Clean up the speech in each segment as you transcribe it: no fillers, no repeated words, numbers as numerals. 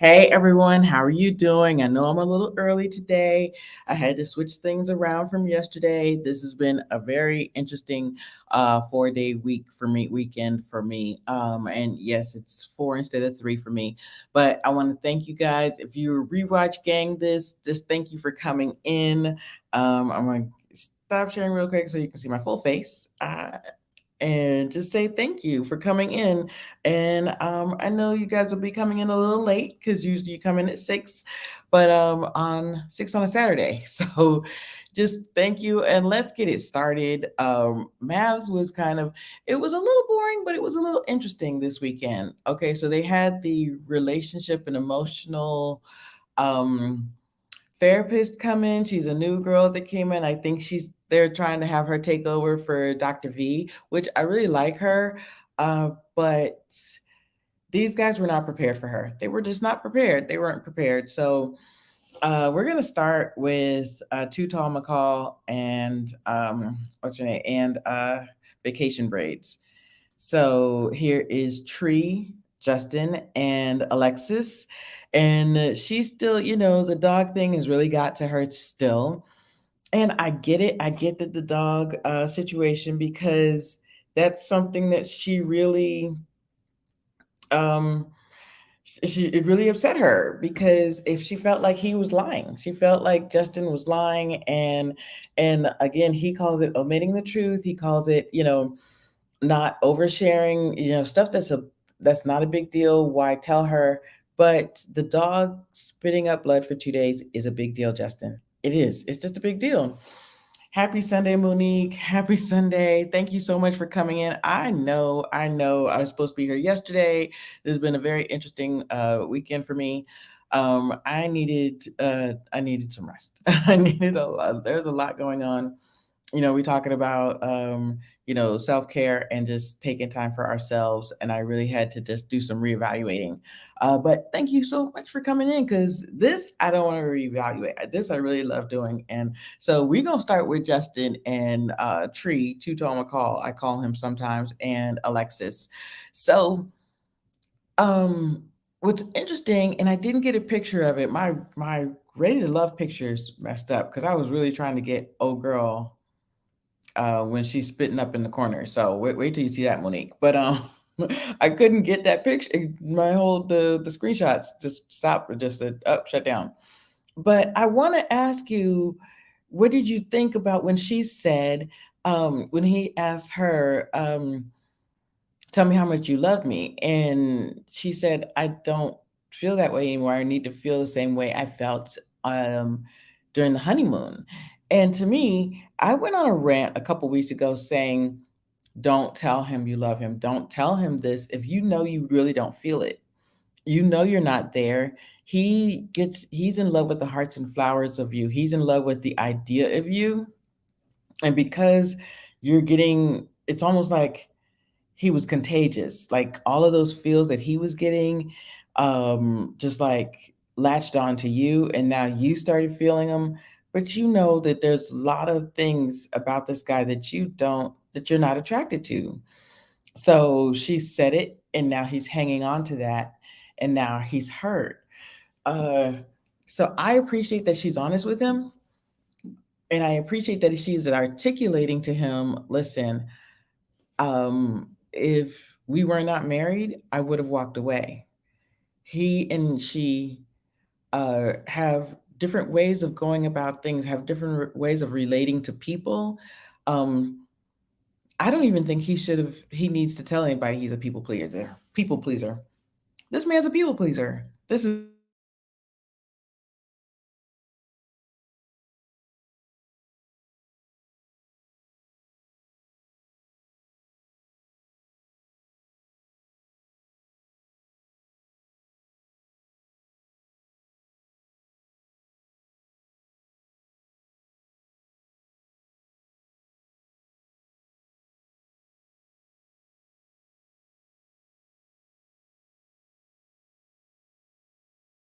Hey everyone, how are you doing? I know I'm a little early today. I had to switch things around from yesterday. This has been a very interesting 4 day weekend for me. And yes, it's four instead of three for me. But I want to thank you guys. If you rewatch gang this, just thank you for coming in. I'm gonna stop sharing real quick so you can see my full face. And just say thank you for coming in. And I know you guys will be coming in a little late because usually you come in at 6, but on 6 on a Saturday. So just thank you and let's get it started. Mavs was it was a little boring, but it was a little interesting this weekend. Okay, so they had the relationship and emotional um therapist come in. She's a new girl that came in. I think they're trying to have her take over for Dr. V, which I really like her. But these guys were not prepared for her. They were just not prepared. They weren't prepared. So we're gonna start with Too Tall McCall and what's her name and Vacation Braids. So here is Tree, Justin, and Alexis. And she's still, the dog thing has really got to her still. And I get it. I get that the dog situation because that's something that she really, um, it really upset her because if she felt like he was lying, she felt like Justin was lying, and again, he calls it omitting the truth. He calls it, not oversharing, stuff that's not a big deal. Why tell her? But the dog spitting up blood for 2 days is a big deal, Justin. It is. It's just a big deal. Happy Sunday, Monique. Happy Sunday. Thank you so much for coming in. I know. I was supposed to be here yesterday. This has been a very interesting weekend for me. I needed some rest. I needed a lot. There's a lot going on. We're talking about self-care and just taking time for ourselves, and I really had to just do some reevaluating. But thank you so much for coming in, because this I don't want to reevaluate. This I really love doing. And so we're gonna start with Justin and Tree, Two Tone McCall, I call him sometimes, and Alexis. So um what's interesting, and I didn't get a picture of it, my ready to love pictures messed up because I was really trying to get old girl when she's spitting up in the corner. So wait till you see that, Monique. But I couldn't get that picture. My whole the screenshots just stopped, just said up, shut down. But I want to ask you, what did you think about when she said, when he asked her, tell me how much you love me, and she said, I don't feel that way anymore. I need to feel the same way I felt um during the honeymoon. And to me, I went on a rant a couple weeks ago saying, don't tell him you love him. Don't tell him this if you know you really don't feel it. You know you're not there. He's in love with the hearts and flowers of you. He's in love with the idea of you. And because you're getting, it's almost like he was contagious. Like all of those feels that he was getting, just like latched onto you, and now you started feeling them. But you know that there's a lot of things about this guy that you're not attracted to. So she said it, and now he's hanging on to that, and now he's hurt. Uh, so I appreciate that she's honest with him, and I appreciate that she's articulating to him, listen, if we were not married, I would have walked away. He and she have different ways of going about things, have different ways of relating to people. Um, I don't even think he needs to tell anybody he's a people pleaser. People pleaser. This man's a people pleaser. This is not his fault. He he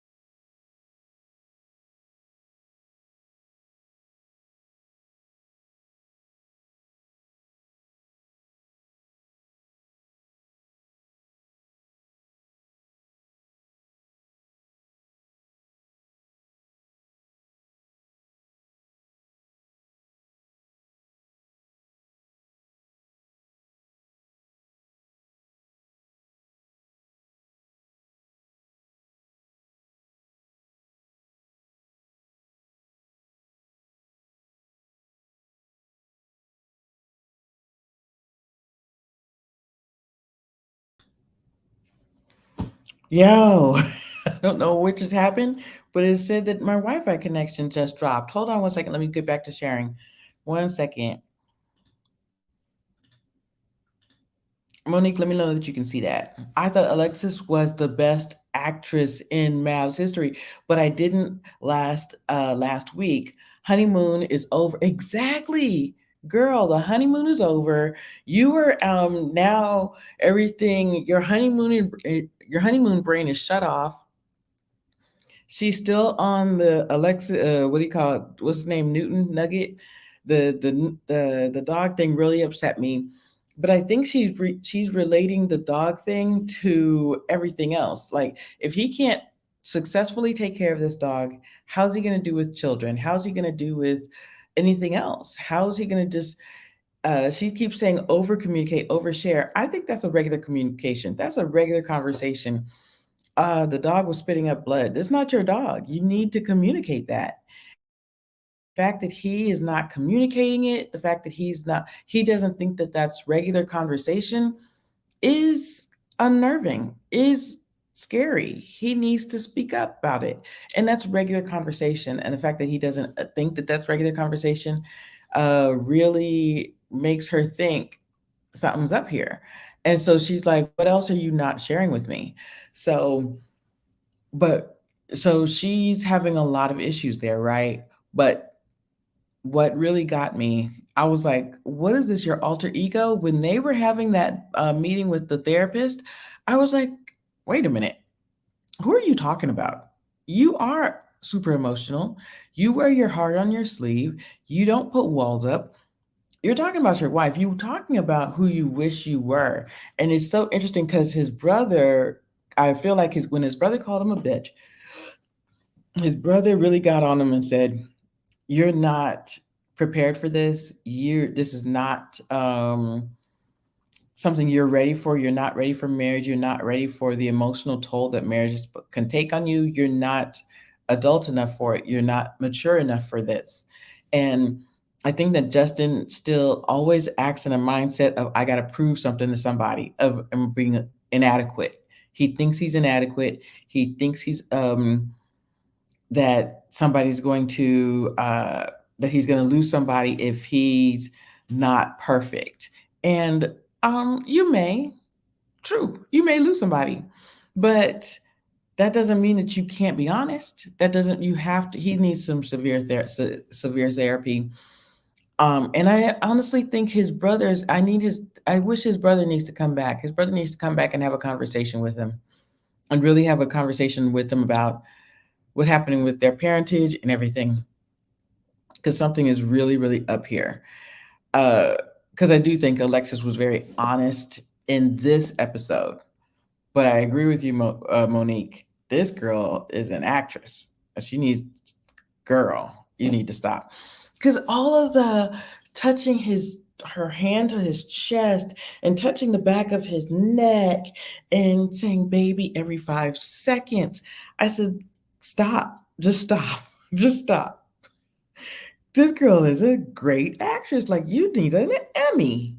Yo, I don't know what just happened, but it said that my Wi-Fi connection just dropped. Hold on one second. Let me get back to sharing. One second. Monique, let me know that you can see that. I thought Alexis was the best actress in Mav's history, but I didn't last week. Honeymoon is over. Exactly. Girl, the honeymoon is over. You were now everything your honeymoon brain is shut off. She's still on the Alexa. What do you call it? What's his name? Newton Nugget. The dog thing really upset me, but I think she's relating the dog thing to everything else. Like if he can't successfully take care of this dog, how's he going to do with children? How's he going to do with anything else? How's he going to just? She keeps saying over communicate, overshare. I think that's a regular communication. That's a regular conversation. The dog was spitting up blood. That's not your dog. You need to communicate that. The fact that he is not communicating it, the fact that he doesn't think that that's regular conversation is unnerving, is scary. He needs to speak up about it. And that's regular conversation. And the fact that he doesn't think that that's regular conversation really makes her think something's up here. And so she's like, what else are you not sharing with me? So but so she's having a lot of issues there, right? But what really got me, I was like, what is this, your alter ego? When they were having that meeting with the therapist, I was like, wait a minute, who are you talking about? You are super emotional. You wear your heart on your sleeve. You don't put walls up. You're talking about your wife. You're talking about who you wish you were. And it's so interesting because his brother, I feel like when his brother called him a bitch, his brother really got on him and said, "You're not prepared for this. This is not something you're ready for. You're not ready for marriage. You're not ready for the emotional toll that can take on you. You're not adult enough for it. You're not mature enough for this." And I think that Justin still always acts in a mindset of I got to prove something to somebody, of being inadequate. He thinks he's inadequate. He thinks that somebody's going to that he's going to lose somebody if he's not perfect. And you may, true, you may lose somebody, but that doesn't mean that you can't be honest. That doesn't you have to. He needs some severe therapy. And I honestly think his brothers. I wish his brother needs to come back. His brother needs to come back and have a conversation with him, and really have a conversation with him about what's happening with their parentage and everything, because something is really, really up here. Because I do think Alexis was very honest in this episode, but I agree with you, Monique. This girl is an actress. She needs, girl, you need to stop. Because all of the touching her hand to his chest and touching the back of his neck and saying baby every 5 seconds. I said, stop, just stop, just stop. This girl is a great actress. Like you need an Emmy.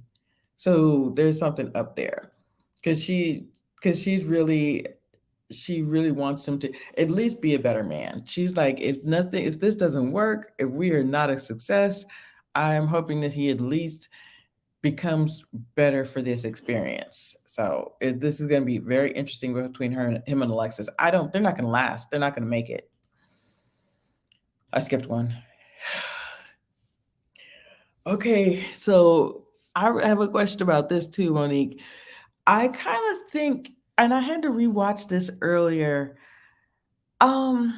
So there's something up there. Cause cause she really wants him to at least be a better man. She's like, if this doesn't work, if we are not a success, I'm hoping that he at least becomes better for this experience. So this is going to be very interesting between him and Alexis. They're not going to last. They're not going to make it. I skipped one. Okay, so I have a question about this too, Monique. I kind of think, and I had to rewatch this earlier. Um,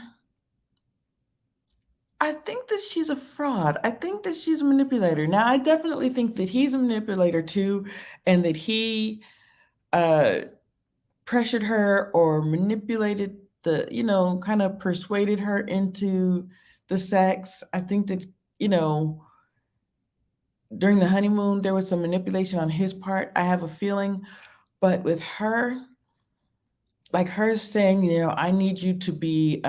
I think that she's a fraud. I think that she's a manipulator. Now, I definitely think that he's a manipulator too, and that he uh, pressured her or manipulated kind of persuaded her into the sex. I think that, you know, during the honeymoon, there was some manipulation on his part. I have a feeling, but with her, like her saying, I need you to be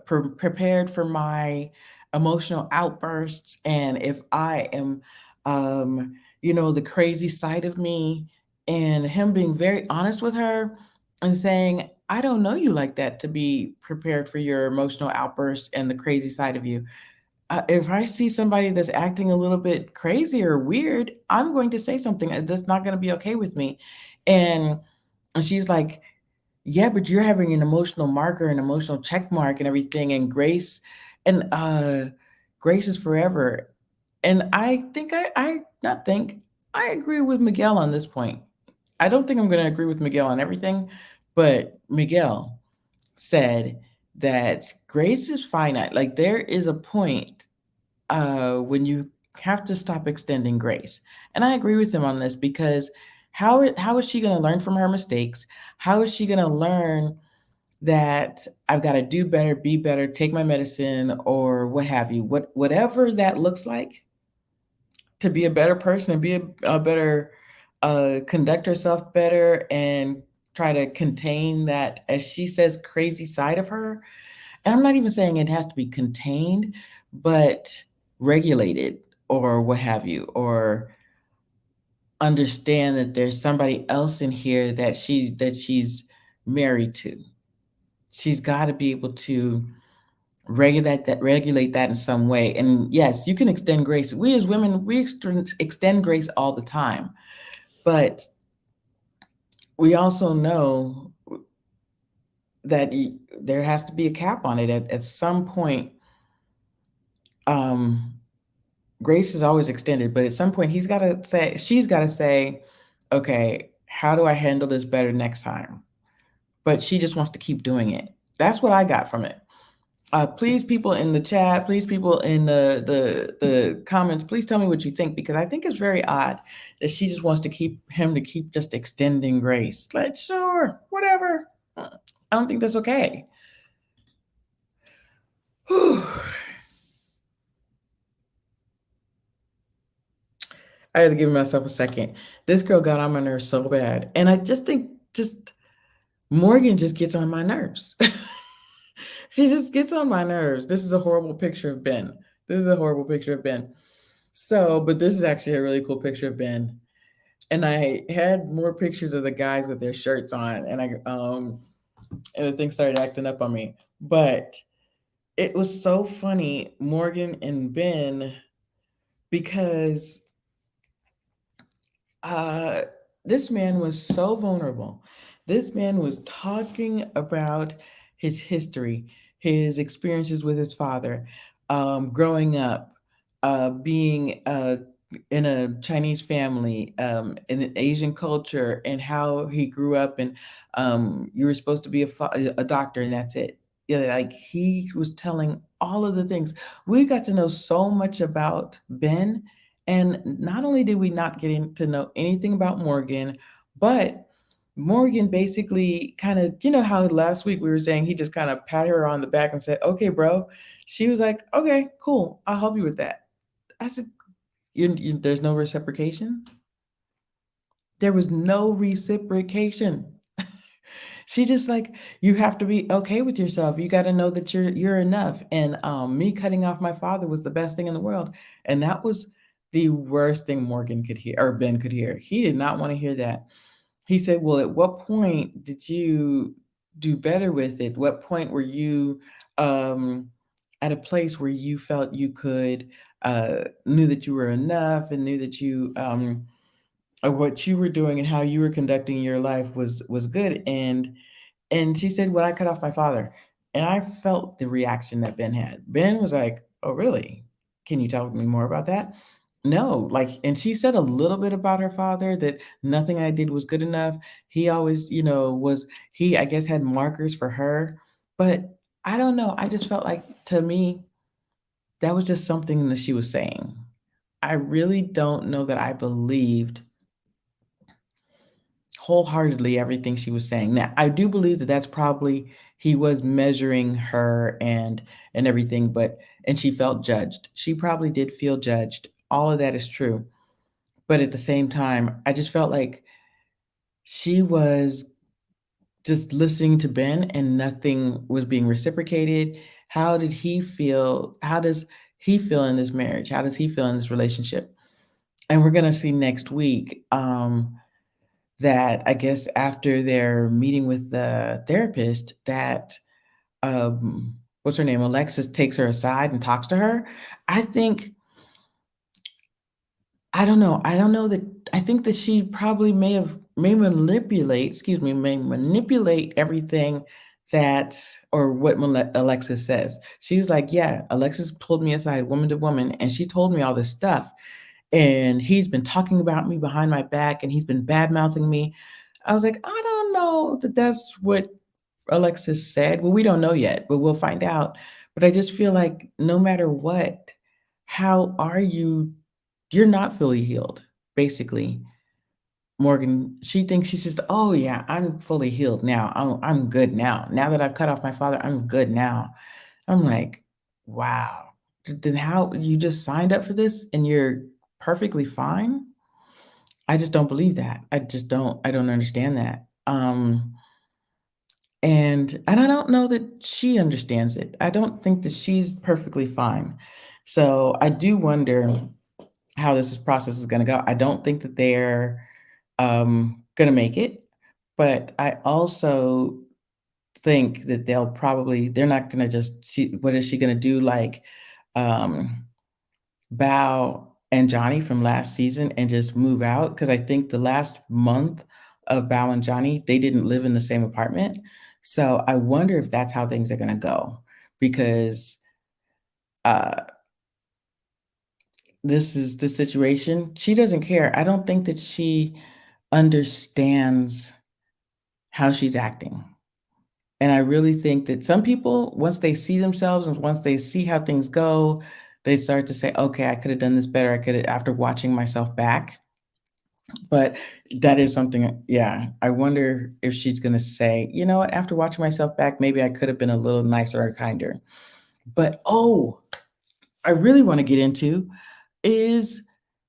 prepared for my emotional outbursts. And if I am, the crazy side of me, and him being very honest with her and saying, I don't know you like that to be prepared for your emotional outbursts and the crazy side of you. If I see somebody that's acting a little bit crazy or weird, I'm going to say something that's not going to be okay with me. And she's like, yeah, but you're having an emotional marker, an emotional check mark and everything, and grace is forever. And I think I not think, I agree with Miguel on this point. I don't think I'm gonna agree with Miguel on everything, but Miguel said that grace is finite. Like there is a point when you have to stop extending grace. And I agree with him on this because how is she going to learn from her mistakes? How is she going to learn that I've got to do better, be better, take my medicine, or what have you? Whatever that looks like to be a better person and be a better conduct herself better and try to contain that, as she says, crazy side of her. And I'm not even saying it has to be contained, but regulated or what have you, or understand that there's somebody else in here that she's married to. She's got to be able to regulate that in some way. And yes, you can extend grace. We as women, we extend grace all the time, but we also know that there has to be a cap on it at some point. Um, Grace is always extended, but at some point she's got to say, okay, how do I handle this better next time? But she just wants to keep doing it. That's what I got from it. Please, people in the chat, please, people in the comments, please tell me what you think, because I think it's very odd that she just wants to keep him to keep just extending grace. Like, sure, whatever. I don't think that's okay. Whew. I had to give myself a second. This girl got on my nerves so bad. And I just think just Morgan just gets on my nerves. She just gets on my nerves. This is a horrible picture of Ben. This is a horrible picture of Ben. So, but this is actually a really cool picture of Ben. And I had more pictures of the guys with their shirts on, and the thing started acting up on me. But it was so funny, Morgan and Ben, because uh, this man was so vulnerable. This man was talking about his history, his experiences with his father, growing up, being in a Chinese family, in an Asian culture, and how he grew up. And you were supposed to be a doctor, and that's it. Yeah, like he was telling all of the things. We got to know so much about Ben, and not only did we not to know anything about Morgan, but Morgan basically kind of, you know how last week we were saying he just kind of patted her on the back and said, okay, bro. She was like, okay, cool. I'll help you with that. I said, there's no reciprocation. There was no reciprocation. She just like, you have to be okay with yourself. You got to know that you're enough. And me cutting off my father was the best thing in the world. And that was the worst thing Morgan could hear, or Ben could hear. He did not want to hear that. He said, well, at what point did you do better with it? What point were you um, at a place where you felt you could, knew that you were enough and knew that you, what you were doing and how you were conducting your life was good. And she said, when I cut off my father. And I felt the reaction that Ben had. Ben was like, oh, really? Can you tell me more about that? No, like, and she said a little bit about her father, that nothing I did was good enough. He always, he, I guess, had markers for her. But I don't know. I just felt like, to me, that was just something that she was saying. I really don't know that I believed wholeheartedly everything she was saying. Now, I do believe that that's probably, he was measuring her and everything, but and she felt judged. She probably did feel judged. All of that is true. But at the same time, I just felt like she was just listening to Ben and nothing was being reciprocated. How did he feel? How does he feel in this marriage? How does he feel in this relationship? And we're going to see next week that I guess after their meeting with the therapist that what's her name? Alexis takes her aside and talks to her. I think I don't know. I don't know that I think that she probably may manipulate everything that or what Alexis says. She was like, "Yeah, Alexis pulled me aside woman to woman and she told me all this stuff and he's been talking about me behind my back and he's been bad-mouthing me." I was like, "I don't know that that's what Alexis said." Well, we don't know yet, but we'll find out. But I just feel like no matter what, how are you you're not fully healed, basically. Morgan, she thinks she's just, "Oh yeah, I'm fully healed now. I'm good now. Now that I've cut off my father, I'm good now." I'm like, "Wow. Then how you just signed up for this and you're perfectly fine?" I just don't believe that. I don't understand that. And I don't know that she understands it. I don't think that she's perfectly fine. So I do wonder how this process is gonna go. I don't think that they're, gonna make it, but I also think that they're not gonna just what is she gonna do, like, um, Bao and Johnny from last season and just move out? Because I think the last month of Bao and Johnny, they didn't live in the same apartment. So I wonder if that's how things are gonna go because, uh, this is the situation. She doesn't care. I don't think that she understands how she's acting. And I really think that some people, once they see themselves and once they see how things go, they start to say, okay, I could have done this better. I could have, after watching myself back. But that is something, yeah. I wonder if she's going to say, you know what, after watching myself back, maybe I could have been a little nicer or kinder. But oh, I really want to get into is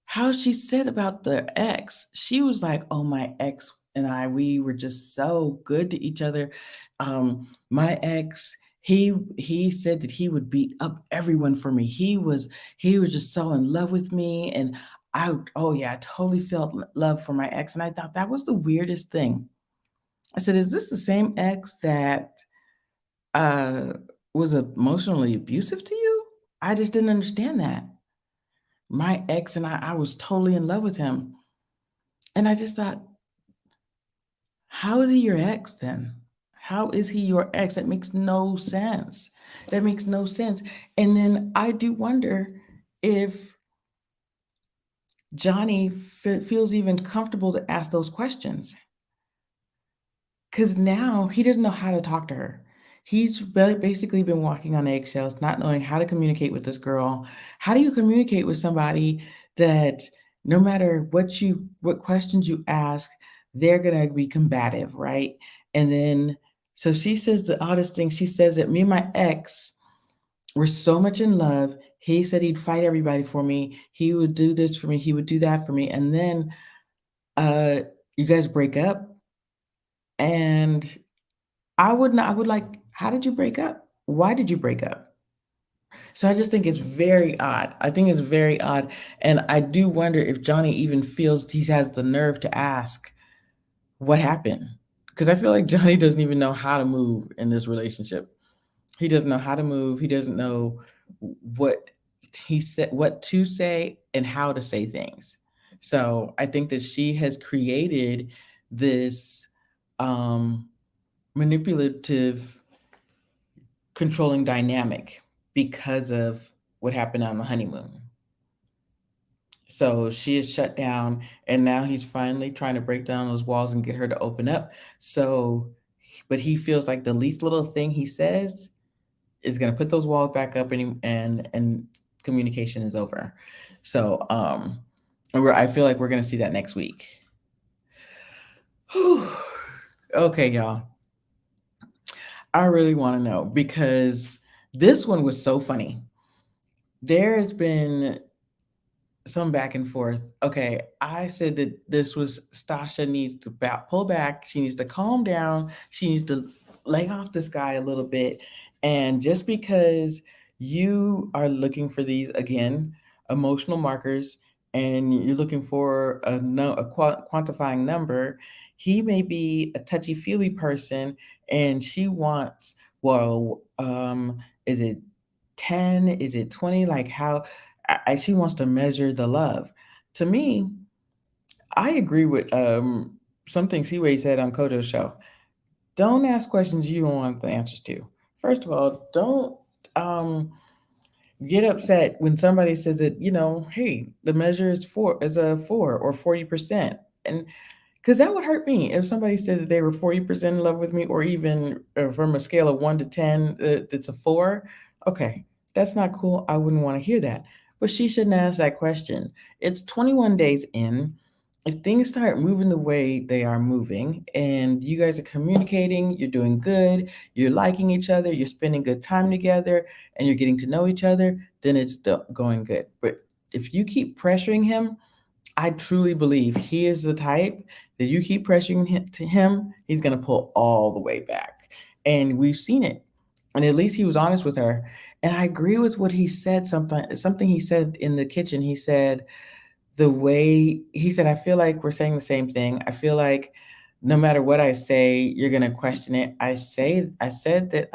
how she said about the ex. She was like, "Oh, my ex and I, we were just so good to each other. My ex, he said that he would beat up everyone for me. He was just so in love with me, and oh yeah, I totally felt love for my ex." And I thought that was the weirdest thing. I said, "Is this the same ex that uh, was emotionally abusive to you?" I just didn't understand that. My ex and I was totally in love with him. And I just thought, how is he your ex then? How is he your ex? That makes no sense. That makes no sense. And then I do wonder if Johnny feels even comfortable to ask those questions. Because now he doesn't know how to talk to her. He's basically been walking on eggshells, not knowing how to communicate with this girl. How do you communicate with somebody that no matter what questions you ask, they're gonna be combative, right? And then so she says the oddest thing. She says that me and my ex were so much in love. He said he'd fight everybody for me. He would do this for me. He would do that for me. And then uh, you guys break up, and I would like, how did you break up? Why did you break up? So I just think it's very odd. I think it's very odd. And I do wonder if Johnny even feels he has the nerve to ask what happened. Because I feel like Johnny doesn't even know how to move in this relationship. He doesn't know how to move. He doesn't know what what to say, and how to say things. So I think that she has created this um, manipulative controlling dynamic because of what happened on the honeymoon. So she is shut down, and now he's finally trying to break down those walls and get her to open up. So, but he feels like the least little thing he says is going to put those walls back up, and communication is over. So, I feel like we're going to see that next week. Whew. Okay, y'all. I really want to know because this one was so funny. There has been some back and forth. Okay, I said that this was Stasha needs to pull back. She needs to calm down. She needs to lay off this guy a little bit. And just because you are looking for these again emotional markers, and you're looking for a quantifying number, He may be a touchy feely person, and she wants, well, is it 10? Is it 20? Like how she wants to measure the love. To me, I agree with something Seaway said on Kojo's show. Don't ask questions you don't want the answers to. First of all, don't um, get upset when somebody says that, hey, the measure is a 4 or 40%. And because that would hurt me if somebody said that they were 40% in love with me, or even from a scale of 1 to 10, it's a 4. Okay, that's not cool. I wouldn't want to hear that. But she shouldn't ask that question. It's 21 days in. If things start moving the way they are moving, and you guys are communicating, you're doing good, you're liking each other, you're spending good time together, and you're getting to know each other, then it's going good. But if you keep pressuring him, I truly believe he is the type that you keep pressuring him, he's going to pull all the way back. And we've seen it. And at least he was honest with her. And I agree with what he said, something he said in the kitchen. He said, I feel like we're saying the same thing. I feel like no matter what I say, you're going to question it. I said that,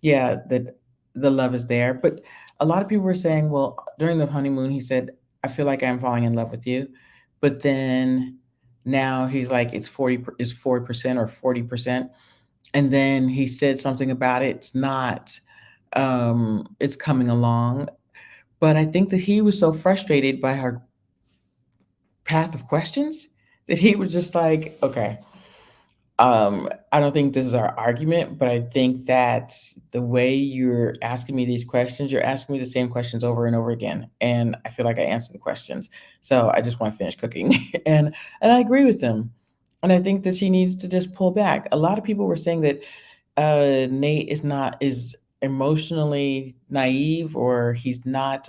yeah, that the love is there. But a lot of people were saying, well, during the honeymoon, he said, I feel like I'm falling in love with you. But then now he's like, it's 40% or 40%. And then he said something about it. It's not, it's coming along. But I think that he was so frustrated by her path of questions that he was just like, okay, I don't think this is our argument, but I think that the way you're asking me these questions, you're asking me the same questions over and over again, and I feel like I answer the questions. So I just want to finish cooking, and I agree with them, and I think that she needs to just pull back. A lot of people were saying that Nate is emotionally naive, or he's not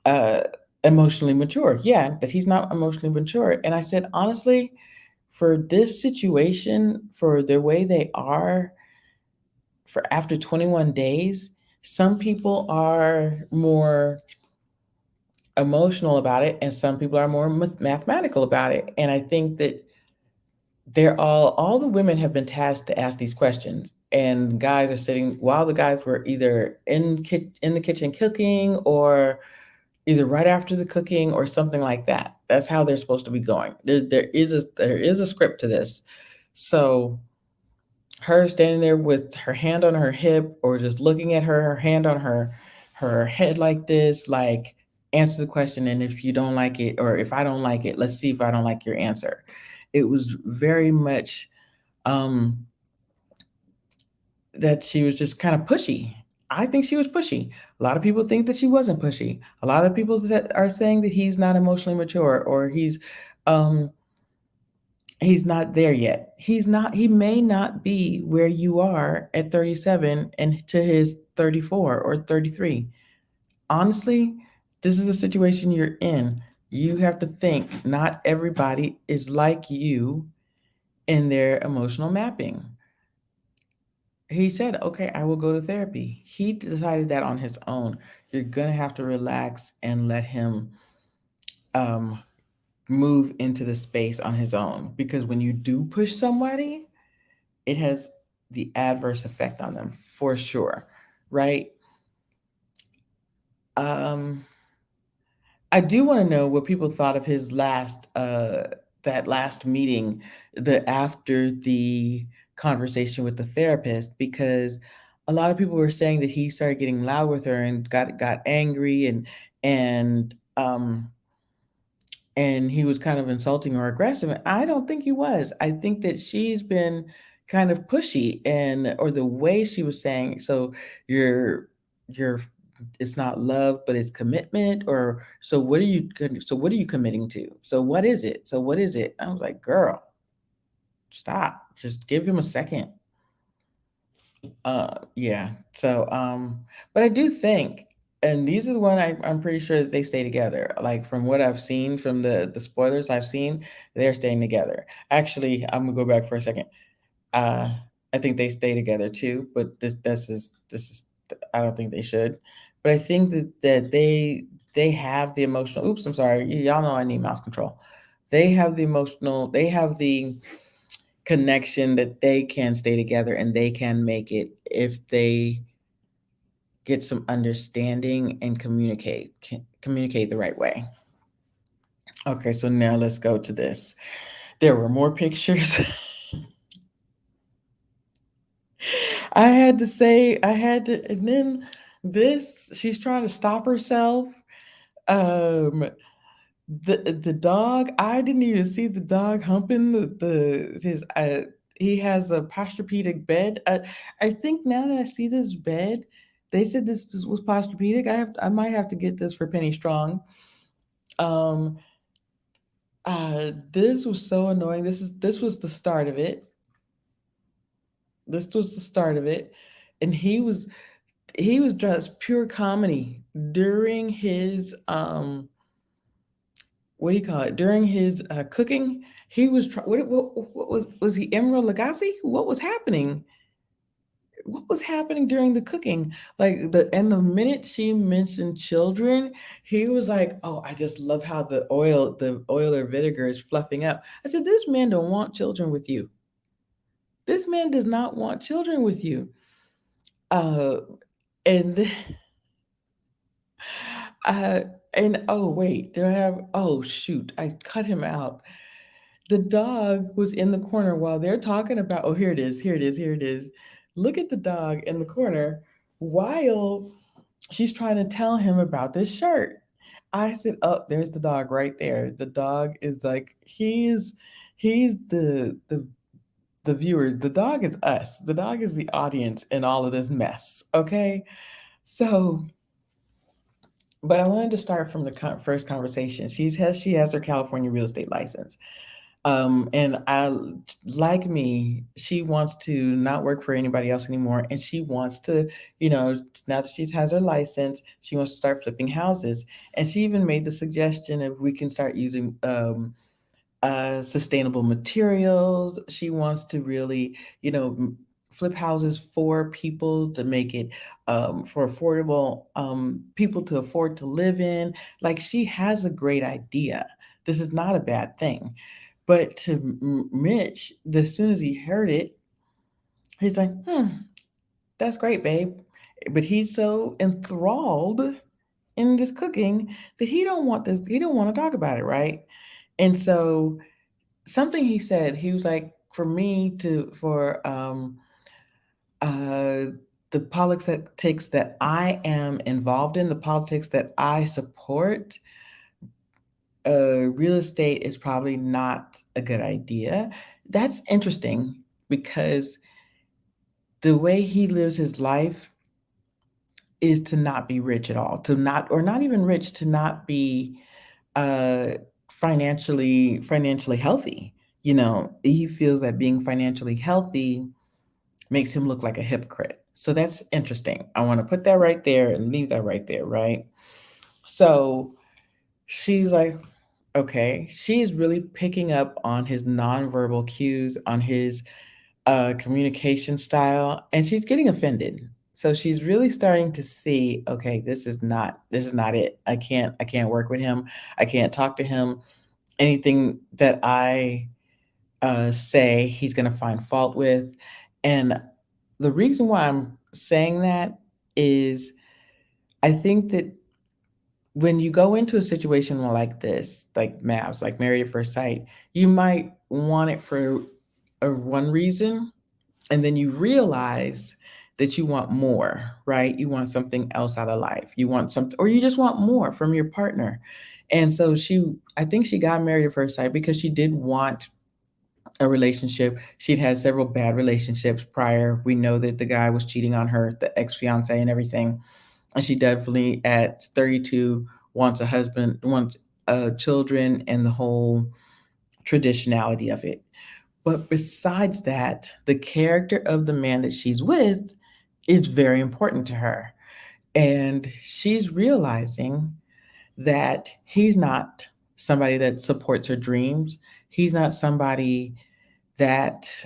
uh, emotionally mature. Yeah, that he's not emotionally mature, and I said honestly, for this situation, for the way they are, for after 21 days, some people are more emotional about it and some people are more mathematical about it. And I think that all the women have been tasked to ask these questions. And guys are sitting while the guys were either in the kitchen cooking, or either right after the cooking or something like that. That's how they're supposed to be going. There is a script to this. So her standing there with her hand on her hip, or just looking at her hand on her head like this, like, answer the question, and if you don't like it, or if I don't like it, let's see if I don't like your answer. It was very much um that she was just kind of pushy. I think she was pushy. A lot of people think that she wasn't pushy. A lot of people that are saying that he's not emotionally mature, or um he's not there yet. He may not be where you are at 37 and to his 34 or 33. Honestly, this is the situation you're in. You have to think not everybody is like you in their emotional mapping. He said, okay, I will go to therapy. He decided that on his own. You're going to have to relax and let him um, move into the space on his own. Because when you do push somebody, it has the adverse effect on them for sure, right? Um, I do want to know what people thought of his that last meeting, the after the conversation with the therapist, because a lot of people were saying that he started getting loud with her and got angry, and he was kind of insulting or aggressive. And I don't think he was. I think that she's been kind of pushy, and or the way she was saying, so you're it's not love, but it's commitment, or so what are you committing to? So what is it? So what is it? I was like, girl, stop. Just give him a second. Yeah. But I do think, and these are the one I'm pretty sure that they stay together. Like from what I've seen, from the spoilers I've seen, they're staying together. Actually, I'm gonna go back for a second. Uh, I think they stay together too, but this is I don't think they should. But I think that they have the emotional. Oops, I'm sorry. Y'all know I need mouse control. they have the connection that they can stay together and they can make it if they get some understanding and communicate the right way. Okay, so now let's go to this. There were more pictures. I had to say, I had to, and then this, she's trying to stop herself. Um, the dog, I didn't even see the dog humping the his he has a posturepedic bed. I think now that I see this bed, they said this was posturepedic. I might have to get this for Penny Strong. Um, this was so annoying. This was the start of it. This was the start of it, and he was just pure comedy during his what do you call it, during his cooking. He was what was he Emerald Lagasse? What was happening? What was happening during the cooking? Like the minute she mentioned children, he was like, "Oh, I just love how the oil or vinegar is fluffing up." I said, "This man don't want children with you. This man does not want children with you." Uh, and then, uh, and oh wait, do I have? Oh shoot, I cut him out. The dog was in the corner while they're talking about, oh, here it is, here it is, here it is. Look at the dog in the corner while she's trying to tell him about this shirt. I said, oh, there's the dog right there. The dog is like, he's the viewer. The dog is us. The dog is the audience in all of this mess. Okay. So, but I wanted to start from the first conversation. She has her California real estate license. And like me, she wants to not work for anybody else anymore, and she wants to, now that she has her license, she wants to start flipping houses. And she even made the suggestion if we can start using sustainable materials. She wants to really, flip houses for people to make it for affordable people to afford to live in. Like she has a great idea. This is not a bad thing. But to Mitch, as soon as he heard it, he's like, that's great, babe. But he's so enthralled in this cooking that he don't want this, he don't want to talk about it, right? And so something he said, he was like, for me to for uh the politics that I am involved in, the politics that I support, real estate is probably not a good idea. That's interesting because the way he lives his life is to not be rich at all, to not, or not even rich, to not be uh, financially healthy. He feels that being financially healthy makes him look like a hypocrite. So that's interesting. I want to put that right there and leave that right there, right? So she's like, okay, she's really picking up on his nonverbal cues, on his communication style, and she's getting offended. So she's really starting to see, okay, this is not it. I can't work with him. I can't talk to him. Anything that I say, he's going to find fault with. And the reason why I'm saying that is I think that when you go into a situation like this, like Mavs, like Married at First Sight, you might want it for one reason, and then you realize that you want more, right? You want something else out of life. You want something, or you just want more from your partner. And so I think she got married at first sight because she did want a relationship. She'd had several bad relationships prior. We know that the guy was cheating on her, the ex fiance, and everything. And she definitely, at 32, wants a husband, wants children, and the whole traditionality of it. But besides that, the character of the man that she's with is very important to her. And she's realizing that he's not somebody that supports her dreams. He's not somebody that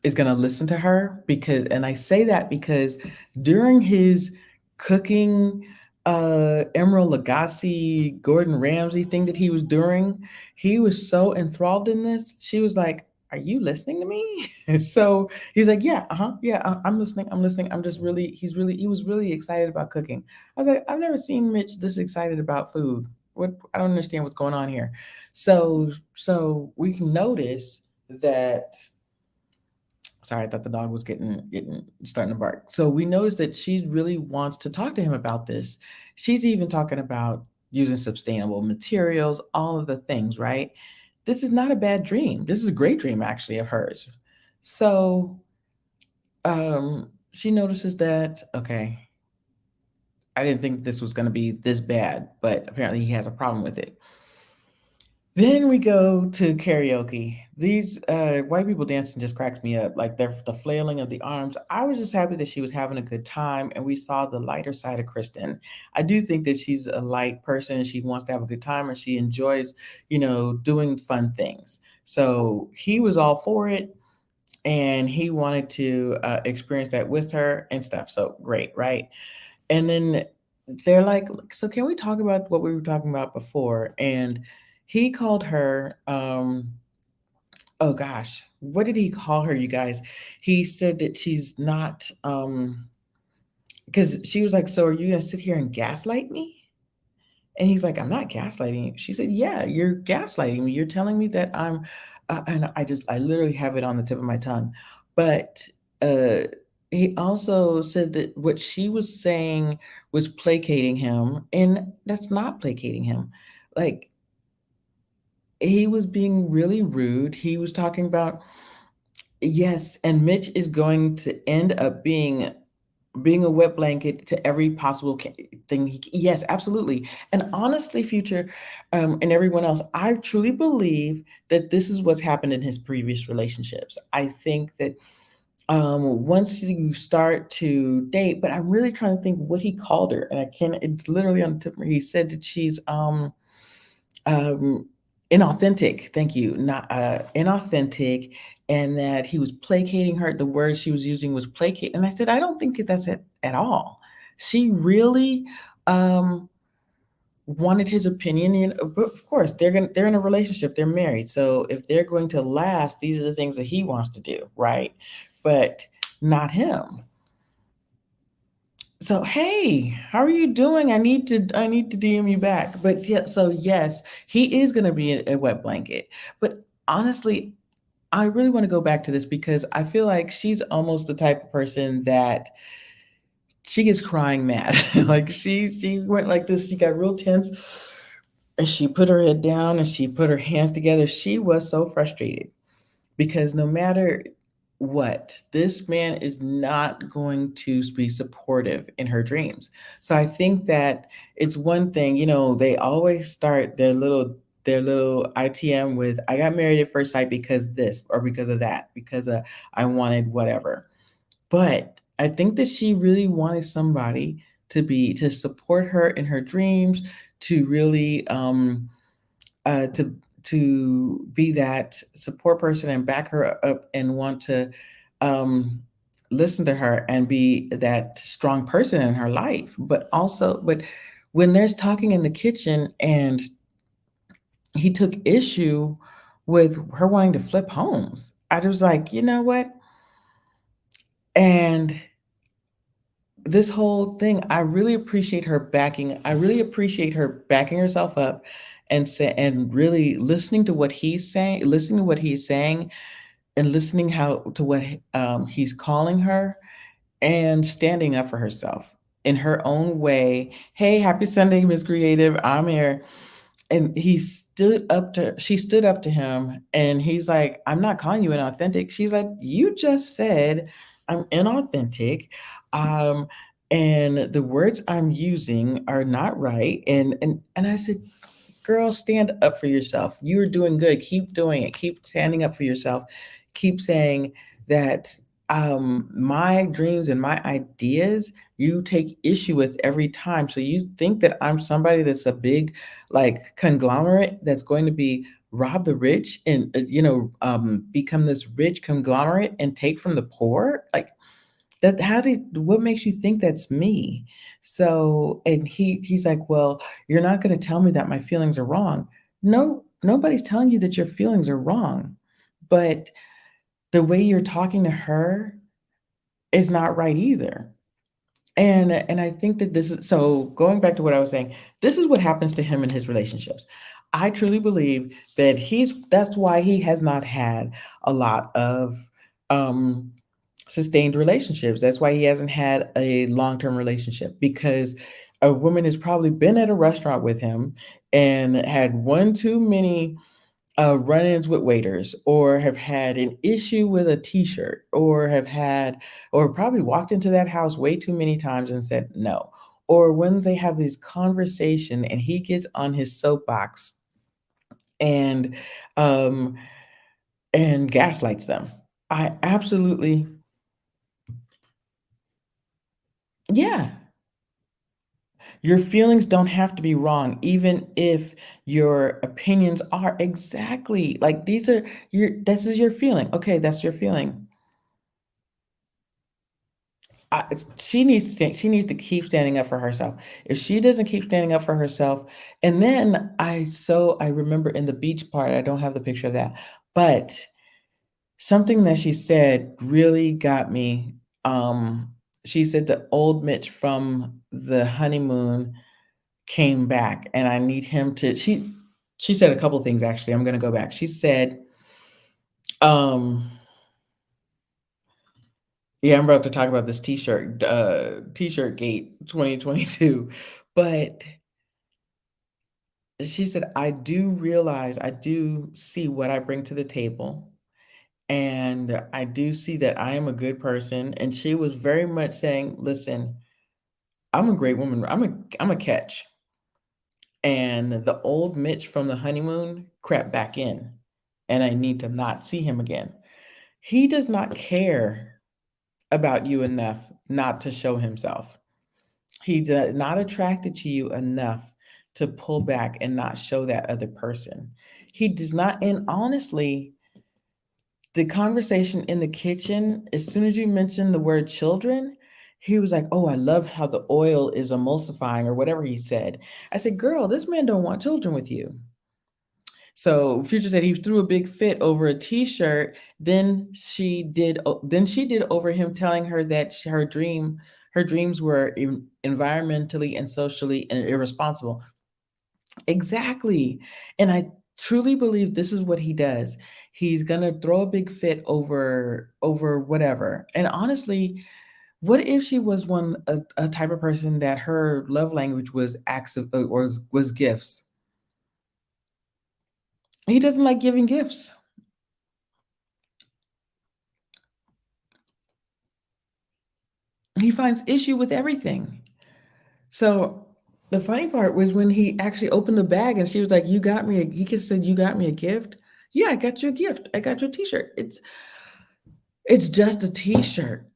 is going to listen to her, because, and I say that because during his cooking Emerald Lagasse, Gordon Ramsay thing that he was doing. He was so enthralled in this. She was like, "Are you listening to me?" So he's like, "Yeah, yeah, I'm listening. I'm listening. I'm just really." He was really excited about cooking. I was like, "I've never seen Mitch this excited about food. What I don't understand what's going on here." So we can notice that. Sorry, I thought the dog was getting starting to bark. So we noticed that she really wants to talk to him about this. She's even talking about using sustainable materials, all of the things, right? This is not a bad dream. This is a great dream actually of hers. So she notices that, okay, I didn't think this was going to be this bad, but apparently he has a problem with it. Then we go to karaoke. These white people dancing just cracks me up. Like the flailing of the arms. I was just happy that she was having a good time, and we saw the lighter side of Kristen. I do think that she's a light person, and she wants to have a good time, and she enjoys, doing fun things. So he was all for it, and he wanted to experience that with her and stuff. So great, right? And then they're like, "So can we talk about what we were talking about before?" And he called her, oh gosh, what did he call her, you guys? He said that she's not, because she was like, "So are you gonna sit here and gaslight me?" And he's like, "I'm not gaslighting you." She said, "Yeah, you're gaslighting me. You're telling me that I'm," and I literally have it on the tip of my tongue. But uh, he also said that what she was saying was placating him, and that's not placating him. Like, he was being really rude. He was talking about, yes, and Mitch is going to end up being a wet blanket to every possible thing. Yes, absolutely. And honestly, Future, and everyone else, I truly believe that this is what's happened in his previous relationships. I think that once you start to date, but I'm really trying to think what he called her, and I can't. It's literally on the tip. He said that she's um, inauthentic. Thank you. Not inauthentic, and that he was placating her. The word she was using was placate, and I said I don't think that that's it at all. She really um, wanted his opinion, and of course they're in a relationship. They're married, so if they're going to last, these are the things that he wants to do, right? But not him. So hey, how are you doing? I need to DM you back. But yeah, so yes, he is going to be a wet blanket. But honestly, I really want to go back to this because I feel like she's almost the type of person that she gets crying mad. Like she went like this. She got real tense, and she put her head down and she put her hands together. She was so frustrated because no matter what, this man is not going to be supportive in her dreams. So I think that it's one thing, they always start their little ITM with, "I got married at first sight because this or because of that, because I wanted whatever." But I think that she really wanted somebody to support her in her dreams, to really to be that support person and back her up and want to um, listen to her and be that strong person in her life. But when there's talking in the kitchen and he took issue with her wanting to flip homes, I was like, you know what? And this whole thing, I really appreciate her backing herself up and really listening to what he's saying, listening to what he's saying, and listening how to what he's calling her, and standing up for herself in her own way. Hey, happy Sunday, Miss Creative. I'm here. And she stood up to him, and he's like, "I'm not calling you inauthentic." She's like, "You just said I'm inauthentic. Um, and the words I'm using are not right." And I said, "Girl, stand up for yourself. You're doing good. Keep doing it. Keep standing up for yourself. Keep saying that my dreams and my ideas you take issue with every time. So you think that I'm somebody that's a big like conglomerate that's going to be rob the rich and become this rich conglomerate and take from the poor? Like that how did what makes you think that's me? So, and he's like, well, you're not going to tell me that my feelings are wrong. No, nobody's telling you that your feelings are wrong, but the way you're talking to her is not right either. And I think that this is so going back to what I was saying, this is what happens to him in his relationships. I truly believe that that's why he has not had a lot of um sustained relationships. That's why he hasn't had a long-term relationship, because a woman has probably been at a restaurant with him and had one too many run-ins with waiters, or have had an issue with a T-shirt, or have had, or probably walked into that house way too many times and said no. Or when they have this conversation and he gets on his soapbox and um, and gaslights them. I absolutely, yeah. Your feelings don't have to be wrong, even if your opinions are exactly like these are your. This is your feeling. Okay, that's your feeling. She needs to keep standing up for herself. If she doesn't keep standing up for herself, and then I remember in the beach part, I don't have the picture of that, but something that she said really got me. She said the old Mitch from the honeymoon came back, and I need him to. She said a couple things actually. I'm going to go back. She said, um, yeah, I'm about to talk about this T-shirt gate 2022. But she said, I do realize, I do see what I bring to the table. And I do see that I am a good person. And she was very much saying, listen, I'm a great woman. I'm a catch. And the old Mitch from the honeymoon crept back in. And I need to not see him again. He does not care about you enough not to show himself. He's not attracted to you enough to pull back and not show that other person. He does not, and honestly, the conversation in the kitchen, as soon as you mentioned the word children, he was like, oh, I love how the oil is emulsifying, or whatever he said. I said, girl, this man don't want children with you. So Future said he threw a big fit over a T-shirt. Then she did over him telling her that her dreams were environmentally and socially irresponsible. Exactly, and I truly believe this is what he does. He's gonna throw a big fit over whatever. And honestly, what if she was a type of person that her love language was acts of or was gifts? He doesn't like giving gifts. He finds issue with everything. So the funny part was when he actually opened the bag and she was like, "You got me." He just said, "You got me a gift." Yeah, I got you a gift. I got you a T-shirt. It's just a T-shirt.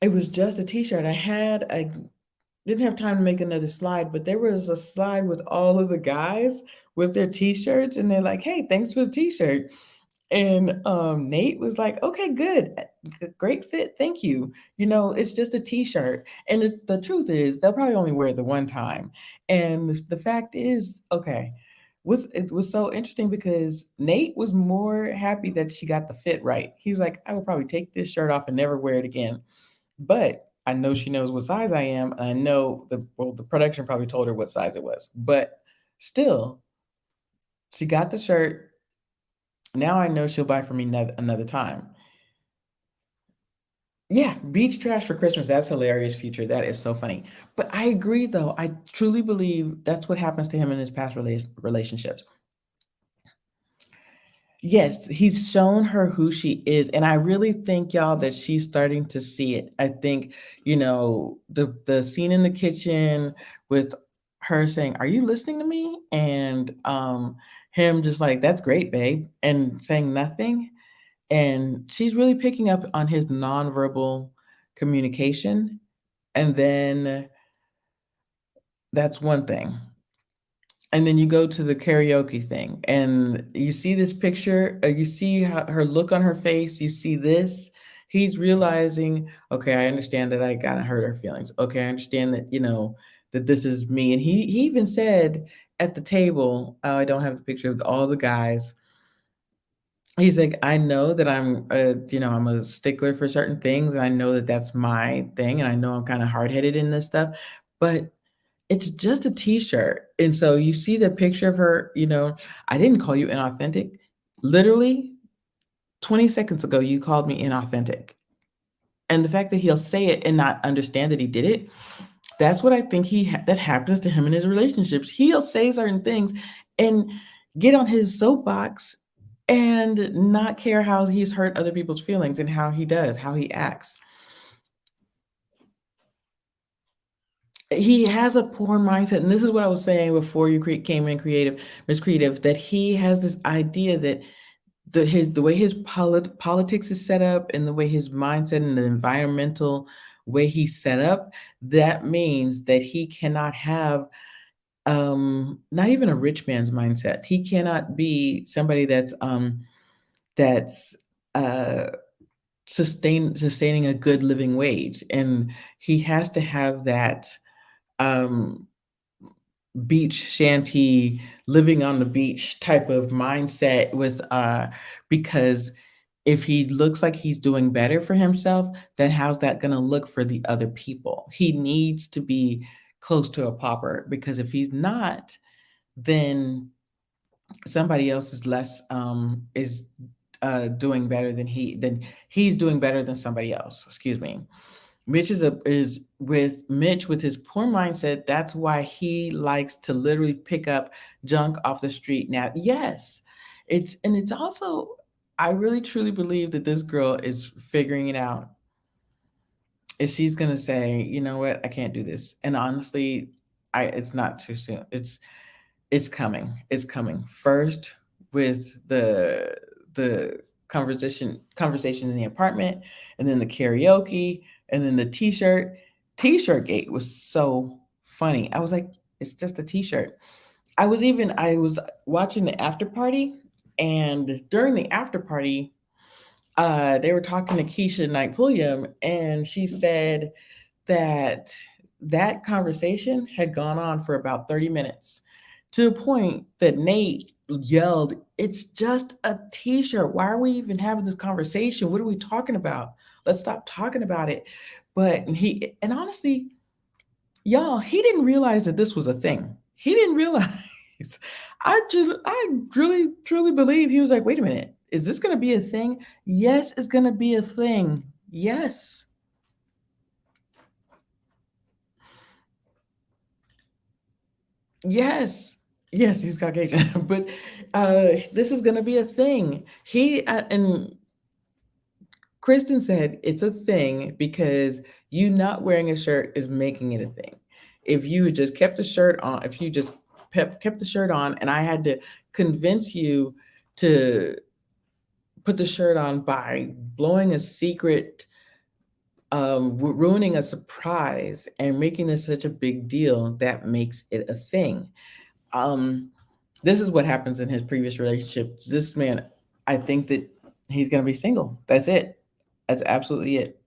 It was just a T-shirt. I didn't have time to make another slide, but there was a slide with all of the guys with their T-shirts, and they're like, "Hey, thanks for the T-shirt." And Nate was like, okay, good. Great fit. Thank you. You know, it's just a t-shirt. And the truth is, they'll probably only wear it the one time. And the fact is, okay, it was so interesting because Nate was more happy that she got the fit right. He's like, I will probably take this shirt off and never wear it again. But I know she knows what size I am. And I know the production probably told her what size it was. But still, she got the shirt. Now I know she'll buy for me another time. Yeah, beach trash for Christmas. That's hilarious, Future. That is so funny. But I agree, though. I truly believe that's what happens to him in his past relationships. Yes, he's shown her who she is, and I really think, y'all, that she's starting to see it. I think, the scene in the kitchen with her saying, "Are you listening to me?" and him just like, "That's great, babe," and saying nothing. And she's really picking up on his nonverbal communication. And then that's one thing. And then you go to the karaoke thing and you see this picture, you see her look on her face, you see this. He's realizing, okay, I understand that I gotta hurt her feelings. Okay, I understand that, that this is me. And he even said at the table, I don't have the picture of all the guys. He's like, I know that I'm a stickler for certain things, and I know that that's my thing, and I know I'm kind of hard headed in this stuff, but it's just a t-shirt. And so you see the picture of her, I didn't call you inauthentic. Literally 20 seconds ago, you called me inauthentic. And the fact that he'll say it and not understand that he did it, that's what I think that happens to him in his relationships. He'll say certain things and get on his soapbox and not care how he's hurt other people's feelings and how he acts. He has a poor mindset, and this is what I was saying before you came in creative, Miss Creative, that he has this idea that the way his politics is set up and the way his mindset and the environmental way he's set up, that means that he cannot have not even a rich man's mindset. He cannot be somebody that's uh sustaining a good living wage. And he has to have that um beach shanty, living on the beach type of mindset because if he looks like he's doing better for himself, then how's that going to look for the other people? He needs to be close to a pauper, because if he's not, then somebody else is less is doing better than he's doing better than somebody else. Excuse me. Is with Mitch with his poor mindset. That's why he likes to literally pick up junk off the street. Now, yes, it's also, I really truly believe that this girl is figuring it out. Is she's gonna say, you know what, I can't do this. And honestly, I it's not too soon. It's coming. It's coming. First with the conversation in the apartment, and then the karaoke, and then the t-shirt. T-shirt gate was so funny. I was like, it's just a t-shirt. I was watching the after party, and during the after party, they were talking to Keisha Knight Pulliam, and she said that that conversation had gone on for about 30 minutes, to the point that Nate yelled, "It's just a t shirt. Why are we even having this conversation? What are we talking about? Let's stop talking about it." And honestly, y'all, he didn't realize that this was a thing. He didn't realize. I really, truly believe he was like, wait a minute, is this going to be a thing? Yes, it's going to be a thing. Yes. Yes. Yes, he's Caucasian, but this is going to be a thing. And Kristen said it's a thing because you not wearing a shirt is making it a thing. If you had just kept the shirt on, if you just kept the shirt on, and I had to convince you to put the shirt on by blowing a secret, ruining a surprise, and making this such a big deal, that makes it a thing. Um, this is what happens in his previous relationships. This man, I think that he's going to be single. That's it. That's absolutely it.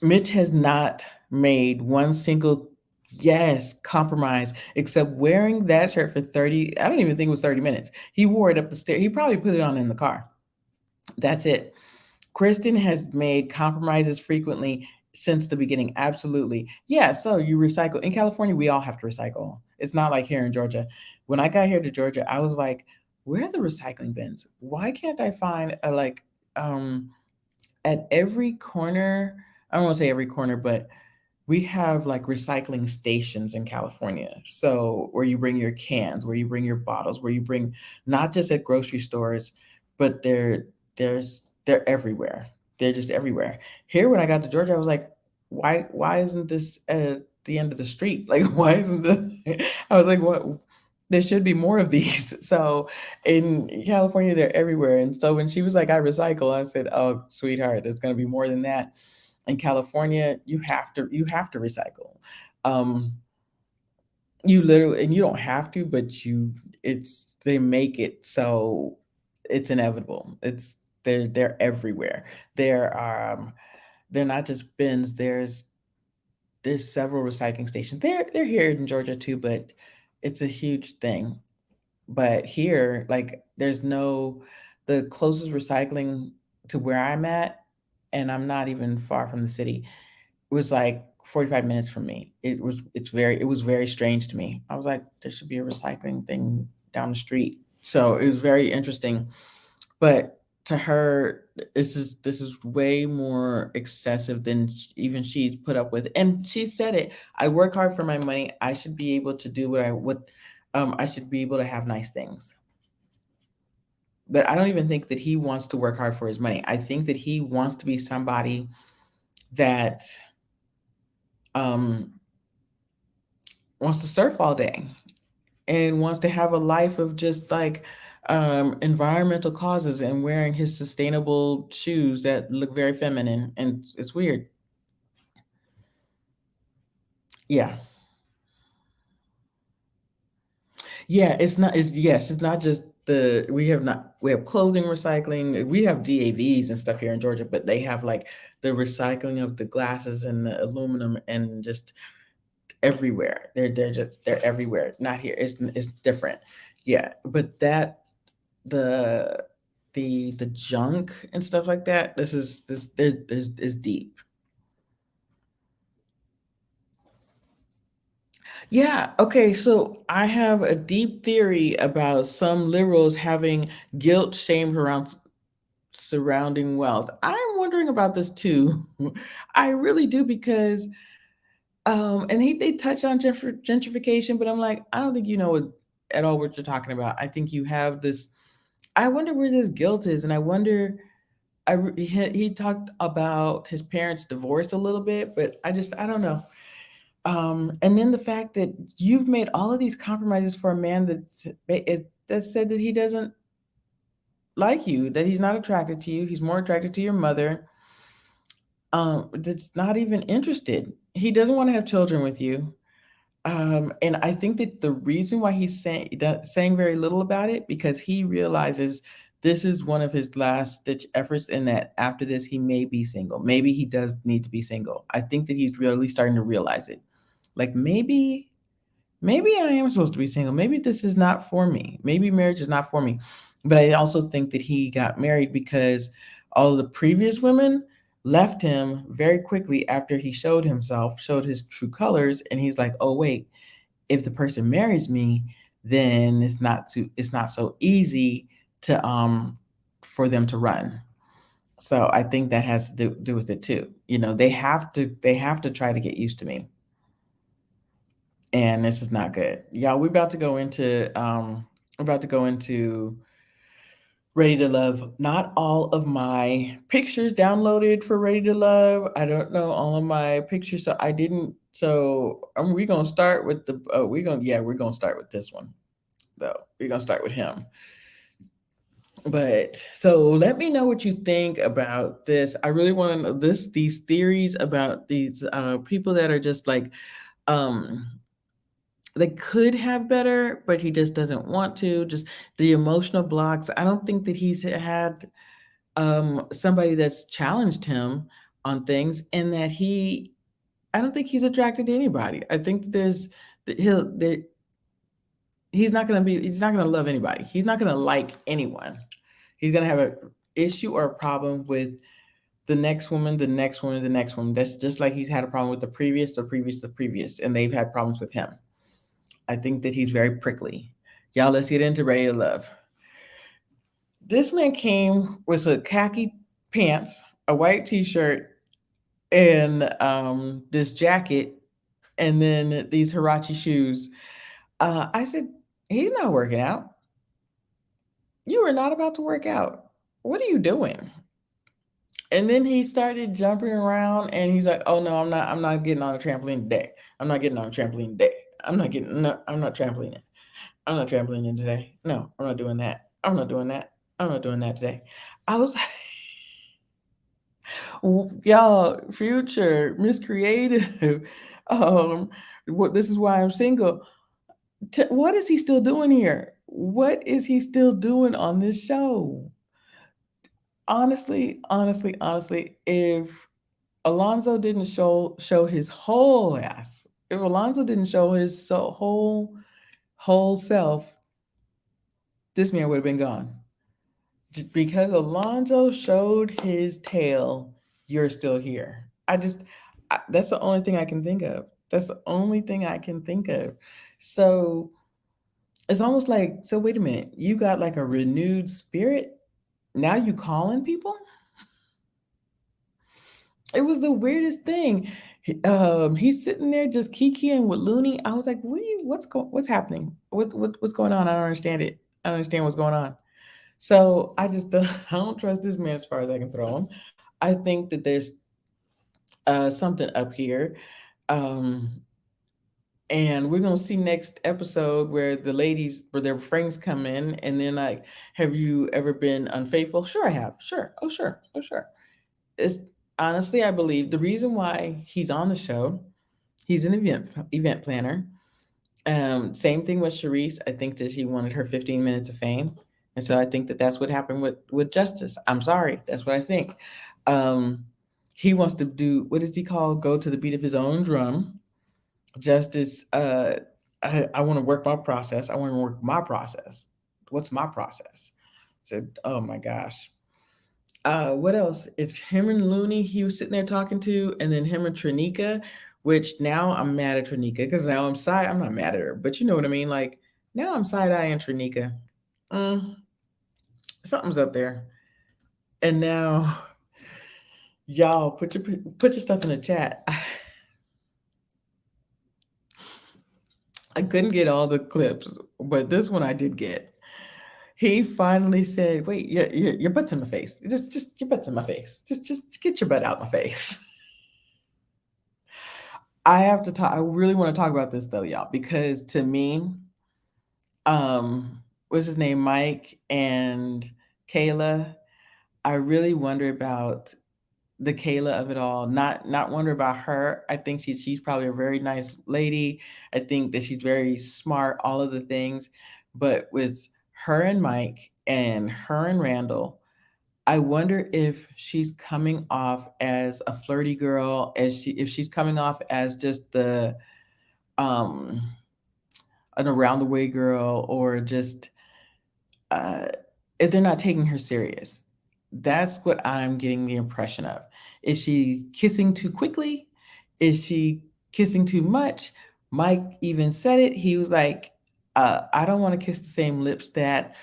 Mitch has not made one single, yes, compromise, except wearing that shirt for 30, I don't even think it was 30 minutes. He wore it up the stairs. He probably put it on in the car. That's it. Kristen has made compromises frequently since the beginning. Absolutely. Yeah. So you recycle. In California, we all have to recycle. It's not like here in Georgia. When I got here to Georgia, I was like, where are the recycling bins? Why can't I find um, at every corner? I don't want to say every corner, but we have like recycling stations in California. So where you bring your cans, where you bring your bottles, where you bring, not just at grocery stores, but they're everywhere. They're just everywhere. Here when I got to Georgia, I was like, why isn't this at the end of the street? Like why isn't this I was like, what, there should be more of these. So in California, they're everywhere. And so when she was like, I recycle, I said, oh, sweetheart, there's gonna be more than that. In California, you have to recycle. Um, you literally, and you don't have to, but they make it so it's inevitable. They're everywhere. There are they're not just bins. There's several recycling stations. They're here in Georgia too, but it's a huge thing. But here, like, there's no the closest recycling to where I'm at, and I'm not even far from the city. It was like 45 minutes from me. It was very strange to me. I was like, there should be a recycling thing down the street. So it was very interesting. But to her, this is way more excessive than even she's put up with. And she said it. I work hard for my money. I should be able to do what I should be able to have nice things. But I don't even think that he wants to work hard for his money. I think that he wants to be somebody that um wants to surf all day and wants to have a life of just like environmental causes and wearing his sustainable shoes that look very feminine, and it's weird. Yeah, yeah, it's not. It's yes, it's not just the we have clothing recycling. We have DAVs and stuff here in Georgia, but they have like the recycling of the glasses and the aluminum and just everywhere. They're everywhere. Not here. It's different. Yeah, but that the the junk and stuff like that. This is this This is deep. Yeah. Okay. So I have a deep theory about some liberals having guilt, shame around surrounding wealth. I'm wondering about this too. I really do because and they touch on gentrification, but I'm like, I don't think you know at all what you're talking about. I think you have this. I wonder where this guilt is, and I wonder he talked about his parents' divorce a little bit, but I don't know. And then the fact that you've made all of these compromises for a man that said that he doesn't like you, that he's not attracted to you, he's more attracted to your mother. That's not even interested. He doesn't want to have children with you. And I think that the reason why saying very little about it because he realizes this is one of his last ditch efforts, and that after this he may be single. Maybe he does need to be single. I think that he's really starting to realize it. Like maybe I am supposed to be single. Maybe this is not for me. Maybe marriage is not for me. But I also think that he got married because all of the previous women left him very quickly after he showed himself, showed his true colors, and he's like, "Oh wait, if the person marries me, then it's not so easy to for them to run." So I think that has to do with it too. You know, they have to try to get used to me, and this is not good. Y'all, we're about to go into Ready to Love. Not all of my pictures downloaded for Ready to Love. I don't know all of my pictures, so I didn't. So we gonna start with the. We're gonna start with this one though. We're gonna start with him. But so let me know what you think about this. I really want to know these theories about these people that are just like um they could have better, but he just doesn't want to. Just the emotional blocks. I don't think that he's had somebody that's challenged him on things, and that I don't think he's attracted to anybody. I think that he's not gonna love anybody. He's not gonna like anyone. He's gonna have a issue or a problem with the next woman, the next woman, the next woman. That's just like he's had a problem with the previous, the previous, the previous, and they've had problems with him. I think that he's very prickly. Y'all, let's get into Ready to Love. This man came with a khaki pants, a white t-shirt, and this jacket, and then these Hirachi shoes. I said, he's not working out. You are not about to work out. What are you doing? And then he started jumping around, and he's like, "Oh no, I'm not getting on a trampoline today. I'm not getting on a trampoline today. I'm not trampolining. I'm not trampolining today. No, I'm not doing that. I'm not doing that. I'm not doing that today." I was like, y'all, Future, Miss Creative. Um, what this is why I'm single. What is he still doing here? What is he still doing on this show? honestly, if Alonzo didn't show his whole ass, if Alonzo didn't show his whole self, this man would have been gone. Because Alonzo showed his tail, you're still here. That's the only thing I can think of. That's the only thing I can think of. So it's almost like, so wait a minute, you got like a renewed spirit. Now you calling people? It was the weirdest thing. He's sitting there just kikiing with Looney. I was like, what's happening? What's going on? I don't understand it. I don't understand what's going on. So I just don't, I don't trust this man as far as I can throw him. I think that there's something up here. Um, and we're gonna see next episode where the ladies, where their friends come in, and then like, have you ever been unfaithful? Sure, I have. Sure. Oh, sure. Oh, sure. It's honestly, I believe the reason why he's on the show. He's an event planner. Same thing with Sharice. I think that she wanted her 15 minutes of fame, and so I think that that's what happened with Justice. I'm sorry, that's what I think. Um, he wants to do, what does he call? Go to the beat of his own drum. Justice. I want to work my process. I want to work my process. What's my process? I said, oh my gosh. What else? It's him and Looney he was sitting there talking to, and then him and Trinika, which now I'm mad at Trinika because now I'm not mad at her, but you know what I mean? Like, now I'm side eyeing Trinika. Mm, something's up there. And now, y'all put your stuff in the chat. I couldn't get all the clips, but this one I did get. He finally said, "Wait, your butt's in my face. Just your butt's in my face. Just get your butt out my face." I have to talk. I really want to talk about this though, y'all, because to me, what's his name, Mike and Kayla. I really wonder about the Kayla of it all. Not wonder about her. I think she's probably a very nice lady. I think that she's very smart. All of the things, but with her and Mike and her and Randall, I wonder if she's coming off as a flirty girl, as if she's coming off as just the um an around the way girl, or just uh, if they're not taking her serious. That's what I'm getting the impression of. Is she kissing too quickly? Is she kissing too much? Mike even said it. He was like, I don't want to kiss the same lips that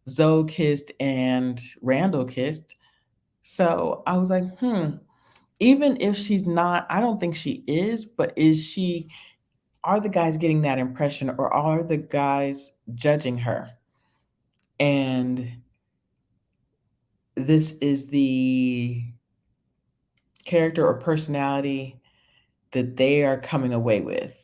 Zoe kissed and Randall kissed. So I was like, even if she's not, I don't think she is, but is she, are the guys getting that impression, or are the guys judging her? And this is the character or personality that they are coming away with.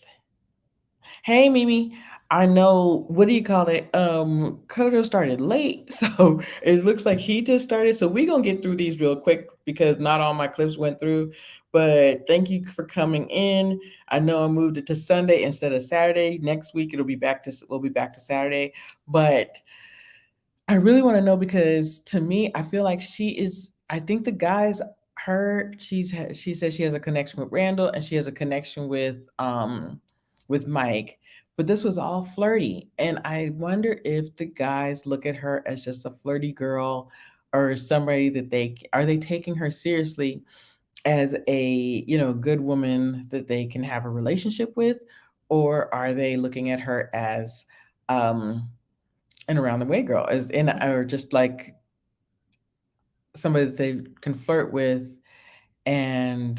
Hey, Mimi. I know, what do you call it? Kojo started late, so it looks like he just started. So we're gonna get through these real quick because not all my clips went through. But thank you for coming in. I know I moved it to Sunday instead of Saturday. Next week we'll be back to Saturday. But I really want to know, because to me, I feel like she is. I think the guys, she says she has a connection with Randall and she has a connection with Mike, but this was all flirty, and I wonder if the guys look at her as just a flirty girl, or somebody that they taking her seriously as a, good woman that they can have a relationship with, or are they looking at her as um an around the way girl, as in, or just like somebody that they can flirt with and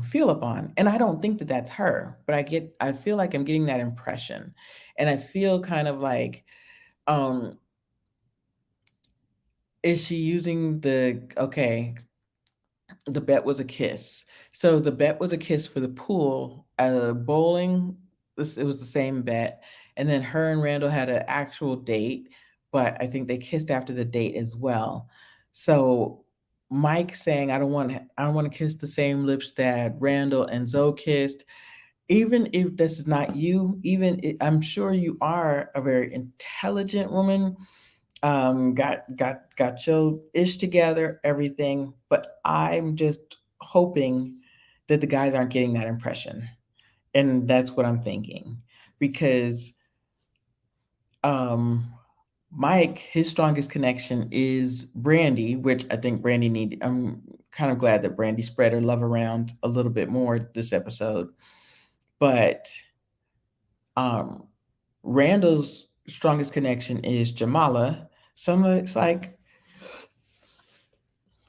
feel upon. And I don't think that that's her, but I feel like I'm getting that impression, and I feel kind of like, um, is she using the, okay, the bet was a kiss. So the bet was a kiss for the pool. Bowling, it was the same bet. And then her and Randall had an actual date, but I think they kissed after the date as well. So Mike saying, I don't want to kiss the same lips that Randall and Zoe kissed. Even if this is not you, I'm sure you are a very intelligent woman, Got your ish together, everything. But I'm just hoping that the guys aren't getting that impression, and that's what I'm thinking, because um, Mike, his strongest connection is Brandy, which I think Brandy need. I'm kind of glad that Brandy spread her love around a little bit more this episode, but um, Randall's strongest connection is Jamala. So it's like,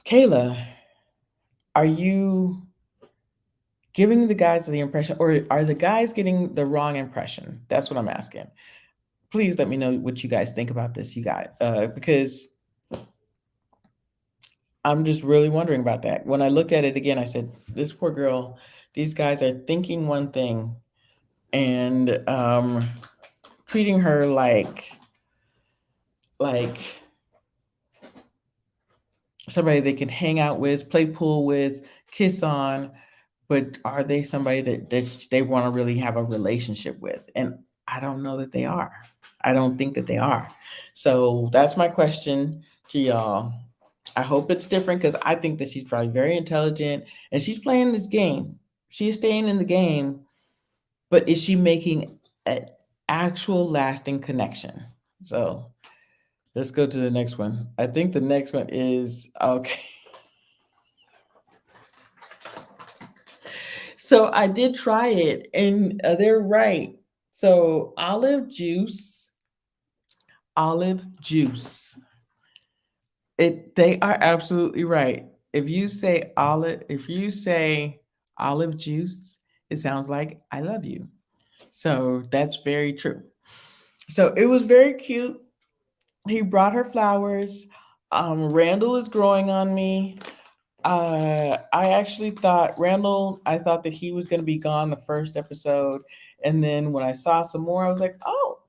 Kayla, are you giving the guys the impression, or are the guys getting the wrong impression? That's what I'm asking. Please let me know what you guys think about this, you guys, because I'm just really wondering about that. When I looked at it again, I said, "This poor girl. These guys are thinking one thing and treating her like somebody they can hang out with, play pool with, kiss on, but are they somebody that they want to really have a relationship with?" And I don't know that they are. I don't think that they are. So that's my question to y'all. I hope it's different, because I think that she's probably very intelligent and she's playing this game. She's staying in the game, but is she making an actual lasting connection? So let's go to the next one. I think the next one is okay. So I did try it, and they're right. So olive juice. They are absolutely right. If you say olive juice, it sounds like I love you. So that's very true. So it was very cute. He brought her flowers. Randall is growing on me. I actually thought I thought that he was going to be gone the first episode. And then when I saw some more, I was like, oh,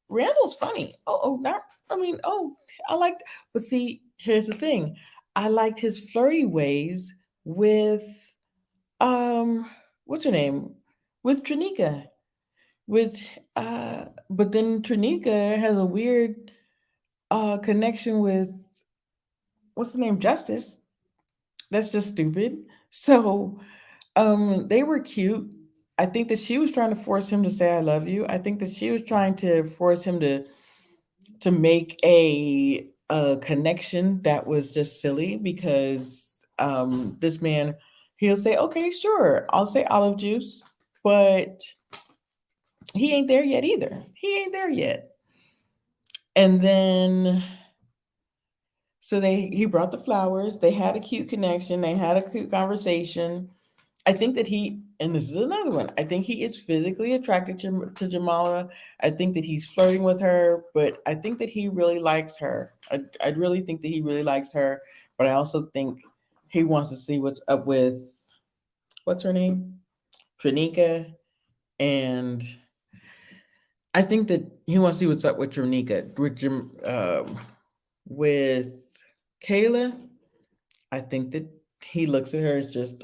Randall's funny. I liked, but see, here's the thing. I liked his flirty ways with, um, what's her name? With Tranika. With, but then Tranika has a weird, connection with, what's the name? Justice. That's just stupid. So, they were cute. I think that she was trying to force him to say I love you. I think that she was trying to force him to make a connection that was just silly, because this man, he'll say, "Okay, sure, I'll say olive juice," but he ain't there yet either. He ain't there yet. And then so he brought the flowers. They had a cute connection. They had a cute conversation. I think that and this is another one. I think he is physically attracted to Jamala. I think that he's flirting with her, but I think that he really likes her. I really think that he really likes her, but I also think he wants to see what's up with, what's her name, Tranika, and I think that he wants to see what's up with Tranika, with Kayla. I think that he looks at her as just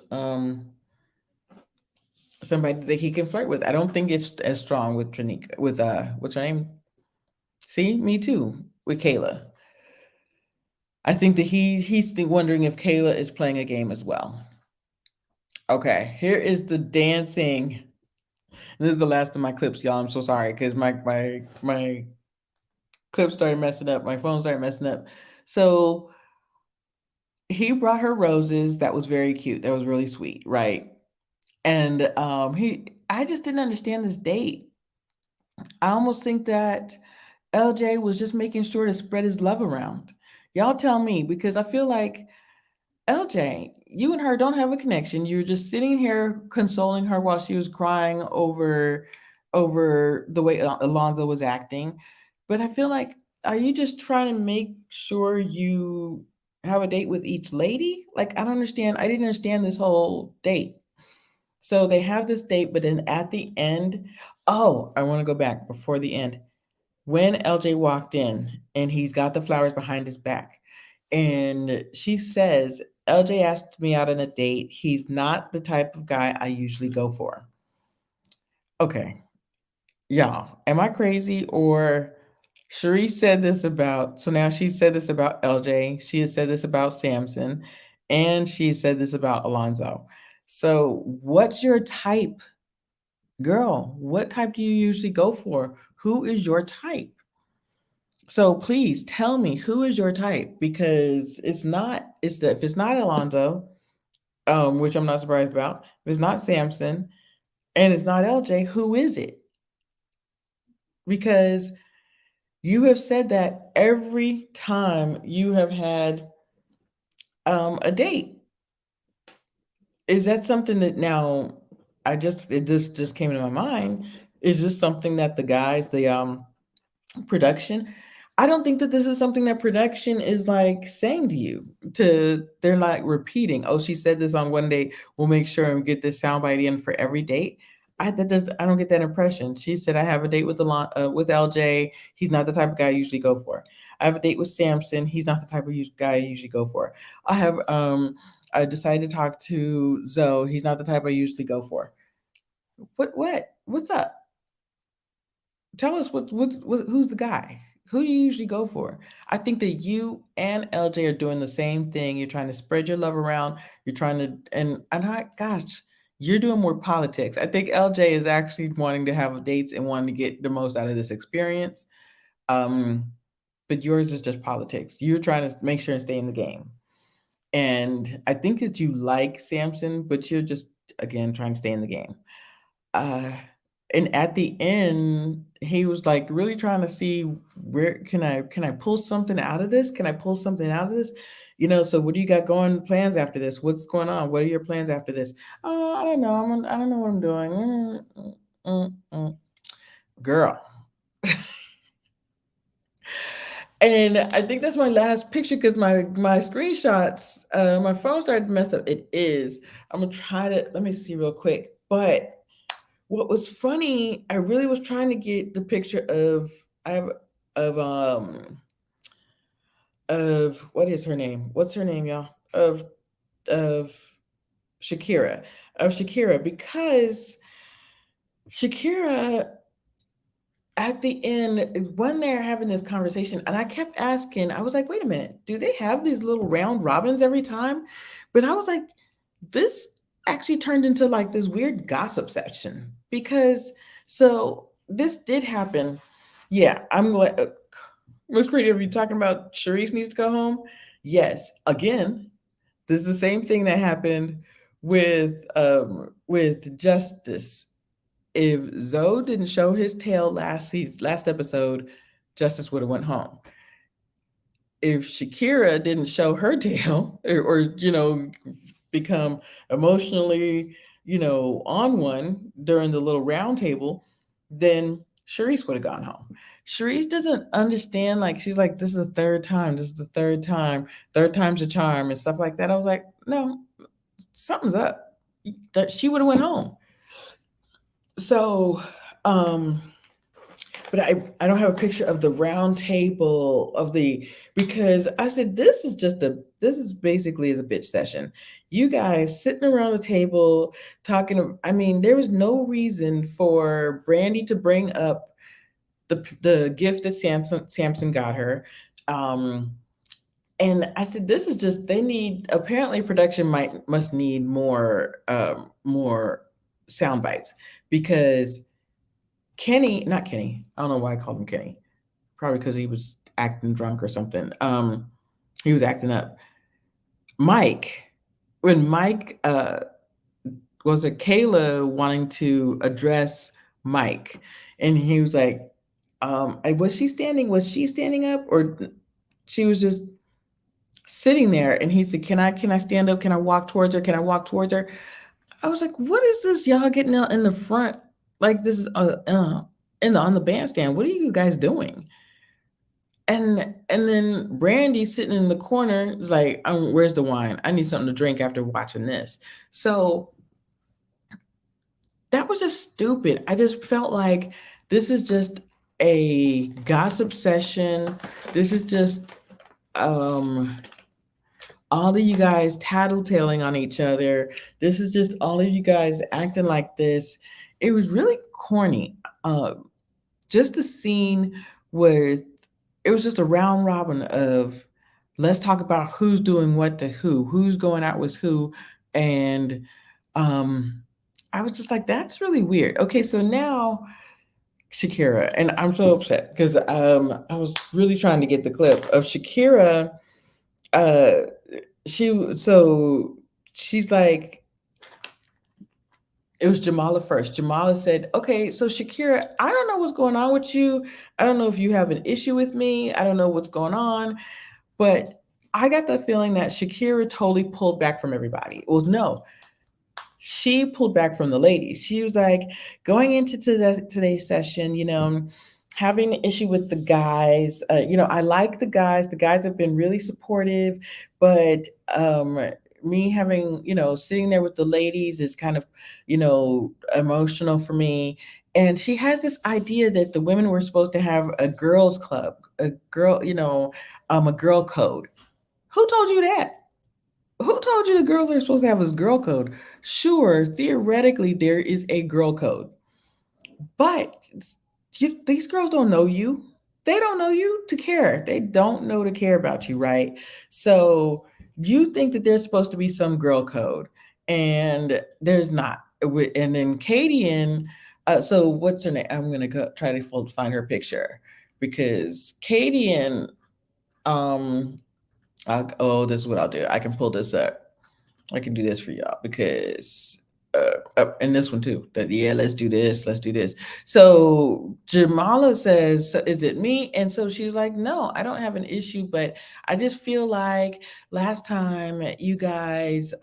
somebody that he can flirt with. I don't think it's as strong with Tranika, with what's her name? See, me too, with Kayla. I think that he's wondering if Kayla is playing a game as well. Okay, here is the dancing. This is the last of my clips, y'all. I'm so sorry, because my clips started messing up. My phone started messing up. So he brought her roses. That was very cute. That was really sweet, right? And I just didn't understand this date. I almost think that LJ was just making sure to spread his love around. Y'all tell me, because I feel like, LJ, you and her don't have a connection. You're just sitting here consoling her while she was crying over the way Alonzo was acting. But I feel like, are you just trying to make sure you have a date with each lady? Like, I don't understand. I didn't understand this whole date. So they have this date, but then at the end, oh, I want to go back before the end. When LJ walked in and he's got the flowers behind his back, and she says, LJ asked me out on a date. He's not the type of guy I usually go for. Okay, y'all, am I crazy, or Cherie said this about, so now she said this about LJ. She has said this about Samson, and she said this about Alonzo. So, what's your type, girl? What type do you usually go for? Who is your type? So please tell me who is your type because if it's not Alonzo, which I'm not surprised about, if it's not Samson and it's not LJ, who is it? Because you have said that every time you have had a date. Is that something that now this just came into my mind? Is this something that the guys, the production, I don't think that this is something that production is like saying to you. They're like repeating, "Oh, she said this on one date. We'll make sure and get this soundbite in for every date." I don't get that impression. She said, "I have a date with LJ. He's not the type of guy I usually go for. I have a date with Samson. He's not the type of guy I usually go for. I have I decided to talk to Zoe. He's not the type I usually go for." What's up? Tell us who's the guy? Who do you usually go for? I think that you and LJ are doing the same thing. You're trying to spread your love around. You're trying to gosh, you're doing more politics. I think LJ is actually wanting to have dates and wanting to get the most out of this experience. Um, but yours is just politics. You're trying to make sure and stay in the game. And I think that you like Samson, but you're just again trying to stay in the game. Uh, and at the end, he was like really trying to see where can I pull something out of this? Can I pull something out of this? So what do you got going plans after this? What's going on? What are your plans after this? Oh, I don't know. I don't know what I'm doing. Girl. And I think that's my last picture because my screenshots, my phone started to mess up. It is. I'm gonna try to let me see real quick. But what was funny, I really was trying to get the picture of I have of of what is her name? What's her name, y'all? Of Shakira. Of Shakira because Shakira at the end when they're having this conversation and I kept asking, I was like, wait a minute, do they have these little round robins every time? But I was like, this actually turned into like this weird gossip section because so this did happen. Yeah, I'm like, Miss Creative, are you talking about Sharice needs to go home? Yes. Again, this is the same thing that happened with Justice. If Zoe didn't show his tail last episode, Justice would have went home. If Shakira didn't show her tail or become emotionally, on one during the little round table, then Sharice would have gone home. Sharice doesn't understand, like she's like, this is the third time, this is the third time's a charm and stuff like that. I was like, no, something's up. That she would have went home. So um but I don't have a picture of the round table of the because I said this is basically as a bitch session. You guys sitting around the table talking. I mean, there was no reason for Brandy to bring up the gift that Samson got her. Um, and I said, this is just they need apparently production must need more sound bites because not Kenny. I don't know why I called him Kenny. Probably because he was acting drunk or something. He was acting up. Mike, when Mike was it Kayla wanting to address Mike, and he was like, was she standing? Was she standing up, or she was just sitting there? And he said, Can I stand up? Can I walk towards her? Can I walk towards her?" I was like, "What is this? Y'all getting out in the front like this is in the on the bandstand? What are you guys doing?" And then Brandy sitting in the corner is like, "Where's the wine? I need something to drink after watching this." So that was just stupid. I just felt like this is just a gossip session. This is just um all of you guys tattletaling on each other. This is just all of you guys acting like this. It was really corny. Just the scene with it was just a round robin of let's talk about who's doing what to who's going out with who, and um, I was just like, that's really weird. Okay, so now Shakira, and I'm so upset because I was really trying to get the clip of Shakira. Uh, so she's like, it was Jamala first. Jamala said, "Okay, so Shakira, I don't know what's going on with you. I don't know if you have an issue with me. I don't know what's going on, but I got the feeling that Shakira totally pulled back from everybody. Well, no, she pulled back from the ladies. She was like, going into today's session, having an issue with the guys. I like the guys. The guys have been really supportive, but um, me having, sitting there with the ladies is kind of, emotional for me. And she has this idea that the women were supposed to have a girls' club, a girl code. Who told you that? Who told you the girls are supposed to have this girl code? Sure, theoretically, there is a girl code, but these girls don't know you. They don't know you to care. They don't know to care about you, right? So you think that there's supposed to be some girl code, and there's not. And then Katie and so what's her name? I'm gonna go try to find her picture because Katie and um, this is what I'll do. I can pull this up. I can do this for y'all because and this one too. That yeah, let's do this, let's do this. So Jamala says, so is it me? And so she's like, no, I don't have an issue, but I just feel like last time you guys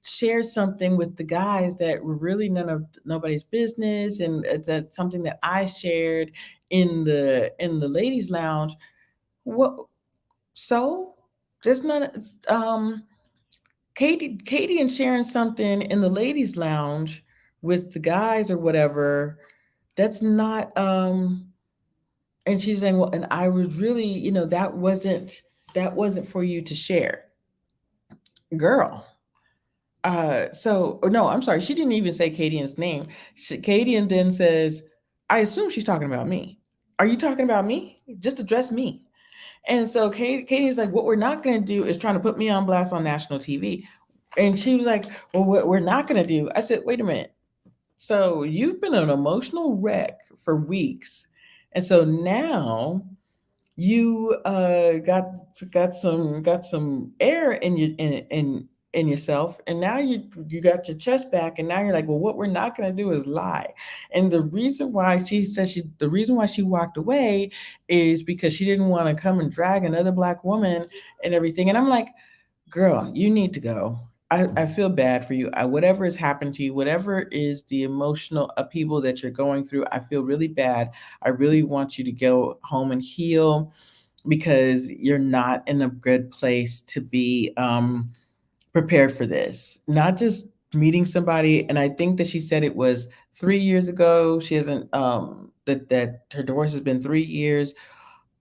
shared something with the guys that were really none of nobody's business, and that's something that I shared in the ladies' lounge. What so? There's none. Katie and sharing something in the ladies' lounge with the guys or whatever, that's not and she's saying, well, and I was really, that wasn't for you to share. Girl. So no, I'm sorry, she didn't even say Kadian's name. Kadian then says, I assume she's talking about me. Are you talking about me? Just address me. And so Katie's like, what we're not going to do is trying to put me on blast on national TV. And she was like, well, what we're not going to do. I said, wait a minute. So you've been an emotional wreck for weeks. And so now you got some air in yourself, and now you got your chest back, and now you're like, well, what we're not going to do is lie. And the reason why she walked away is because she didn't want to come and drag another black woman and everything. And I'm like, girl, you need to go. I feel bad for you. Whatever has happened to you, whatever is the emotional upheaval that you're going through, I feel really bad. I really want you to go home and heal because you're not in a good place to be prepared for this. Not just meeting somebody, and I think that she said it was 3 years ago. She hasn't that her divorce has been 3 years,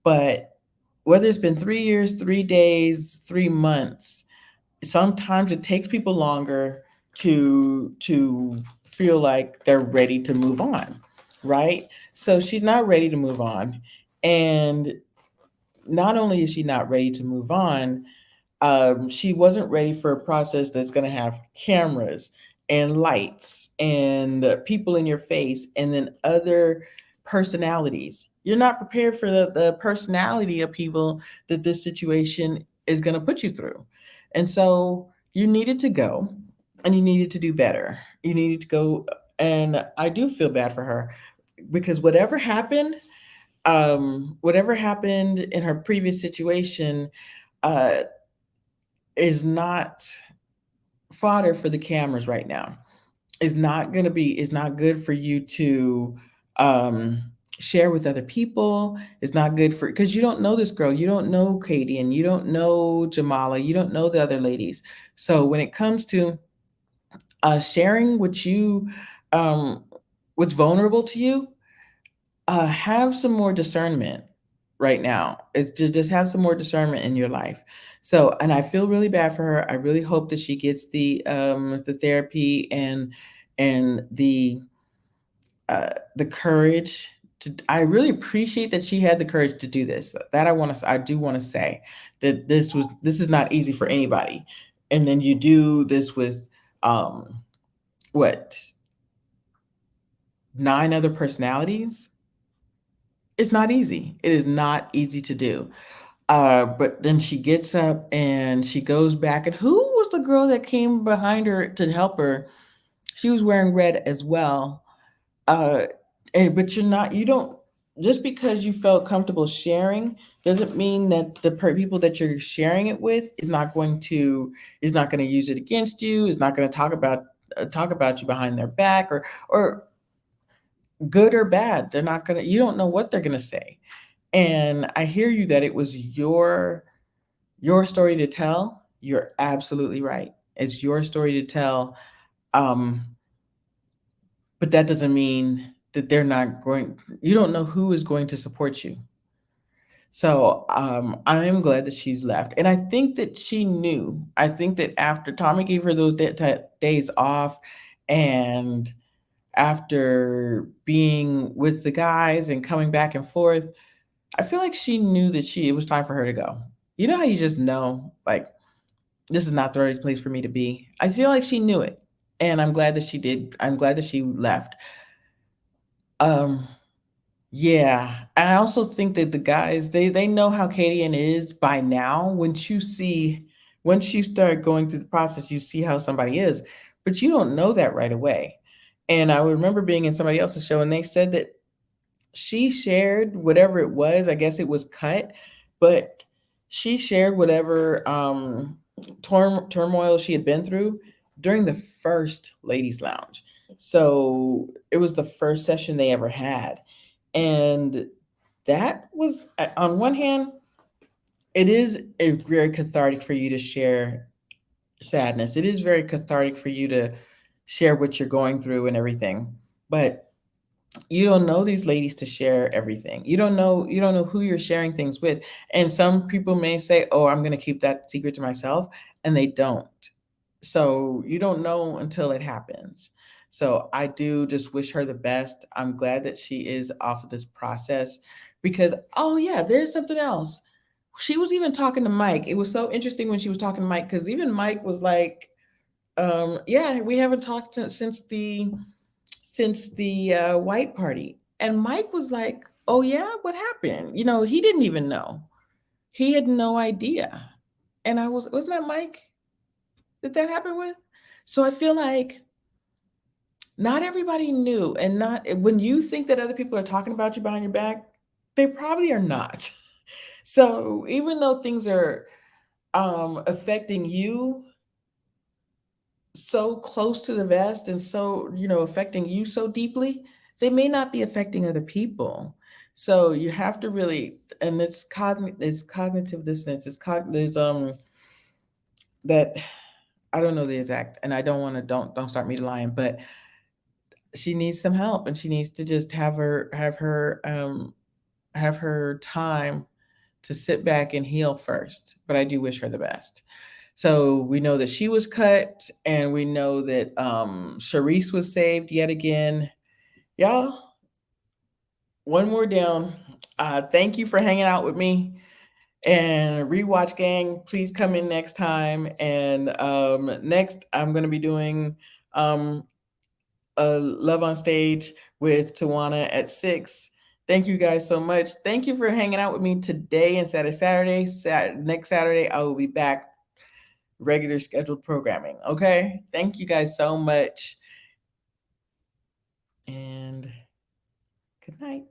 but whether it's been 3 years, 3 days, 3 months, sometimes it takes people longer to feel like they're ready to move on, right? So she's not ready to move on, and not only is she not ready to move on, she wasn't ready for a process that's going to have cameras and lights and people in your face and then other personalities. You're not prepared for the personality of people that this situation is going to put you through. And so you needed to go and you needed to do better. You needed to go. And I do feel bad for her because whatever happened in her previous situation, uh, is not fodder for the cameras right now. It's not good for you to um, share with other people. It's not good for, because you don't know this girl. You don't know Katie and you don't know Jamala. You don't know the other ladies. So when it comes to sharing um, what's vulnerable to you, have some more discernment right now. It's just have some more discernment in your life. So, and I feel really bad for her. I really hope that she gets the therapy and the courage I really appreciate that she had the courage to do this. That I do want to say that this is not easy for anybody. And then you do this with what, 9 other personalities? It's not easy. It is not easy to do. But then she gets up and she goes back. And who was the girl that came behind her to help her? She was wearing red as well. Uh, but you don't, just because you felt comfortable sharing doesn't mean that the people that you're sharing it with is not going to use it against you. Is not going to talk about you behind their back, or good or bad. They're not going to. You don't know what they're going to say. And I hear you that it was your story to tell. You're absolutely right. It's your story to tell. Um, but that doesn't mean that they're not going. You don't know who is going to support you. So I am glad that she's left, and I think that she knew. I think that after Tommy gave her those days off, and after being with the guys and coming back and forth, I feel like she knew that it was time for her to go. You know how you just know, like, this is not the right place for me to be. I feel like she knew it, and I'm glad that she did. I'm glad that she left. Um, yeah, I also think that the guys, they know how Kadian is by now. Once you start going through the process, you see how somebody is, but you don't know that right away. And I remember being in somebody else's show, and they said that she shared whatever it was. I guess it was cut, but she shared whatever turmoil she had been through during the first ladies lounge. So it was the first session they ever had. And that was, on one hand, it is a very cathartic for you to share sadness. It is very cathartic for you to share what you're going through and everything. But you don't know these ladies to share everything. You don't know who you're sharing things with. And some people may say, "Oh, I'm going to keep that secret to myself," and they don't. So you don't know until it happens. So I do just wish her the best. I'm glad that she is off of this process, because oh yeah, there's something else. She was even talking to Mike. It was so interesting when she was talking to Mike, because even Mike was like, yeah, we haven't talked since the white party. And Mike was like, "Oh yeah, what happened?" He didn't even know. He had no idea. And wasn't that Mike that happened with? So I feel like not everybody knew, and not when you think that other people are talking about you behind your back, they probably are not. So even though things are affecting you so close to the vest, and so affecting you so deeply, they may not be affecting other people. So you have to really, and it's cognitive dissonance. There's that, I don't know the exact, and I don't want to, don't start me lying, but she needs some help, and she needs to just have her time to sit back and heal first. But I do wish her the best. So we know that she was cut, and we know that Sharice was saved yet again. Y'all, one more down. Thank you for hanging out with me. And Rewatch Gang, please come in next time. And next, I'm going to be doing Love on Stage with Tawana at 6. Thank you guys so much. Thank you for hanging out with me today and Saturday. Next Saturday, I will be back, regular scheduled programming. Okay. Thank you guys so much. And good night.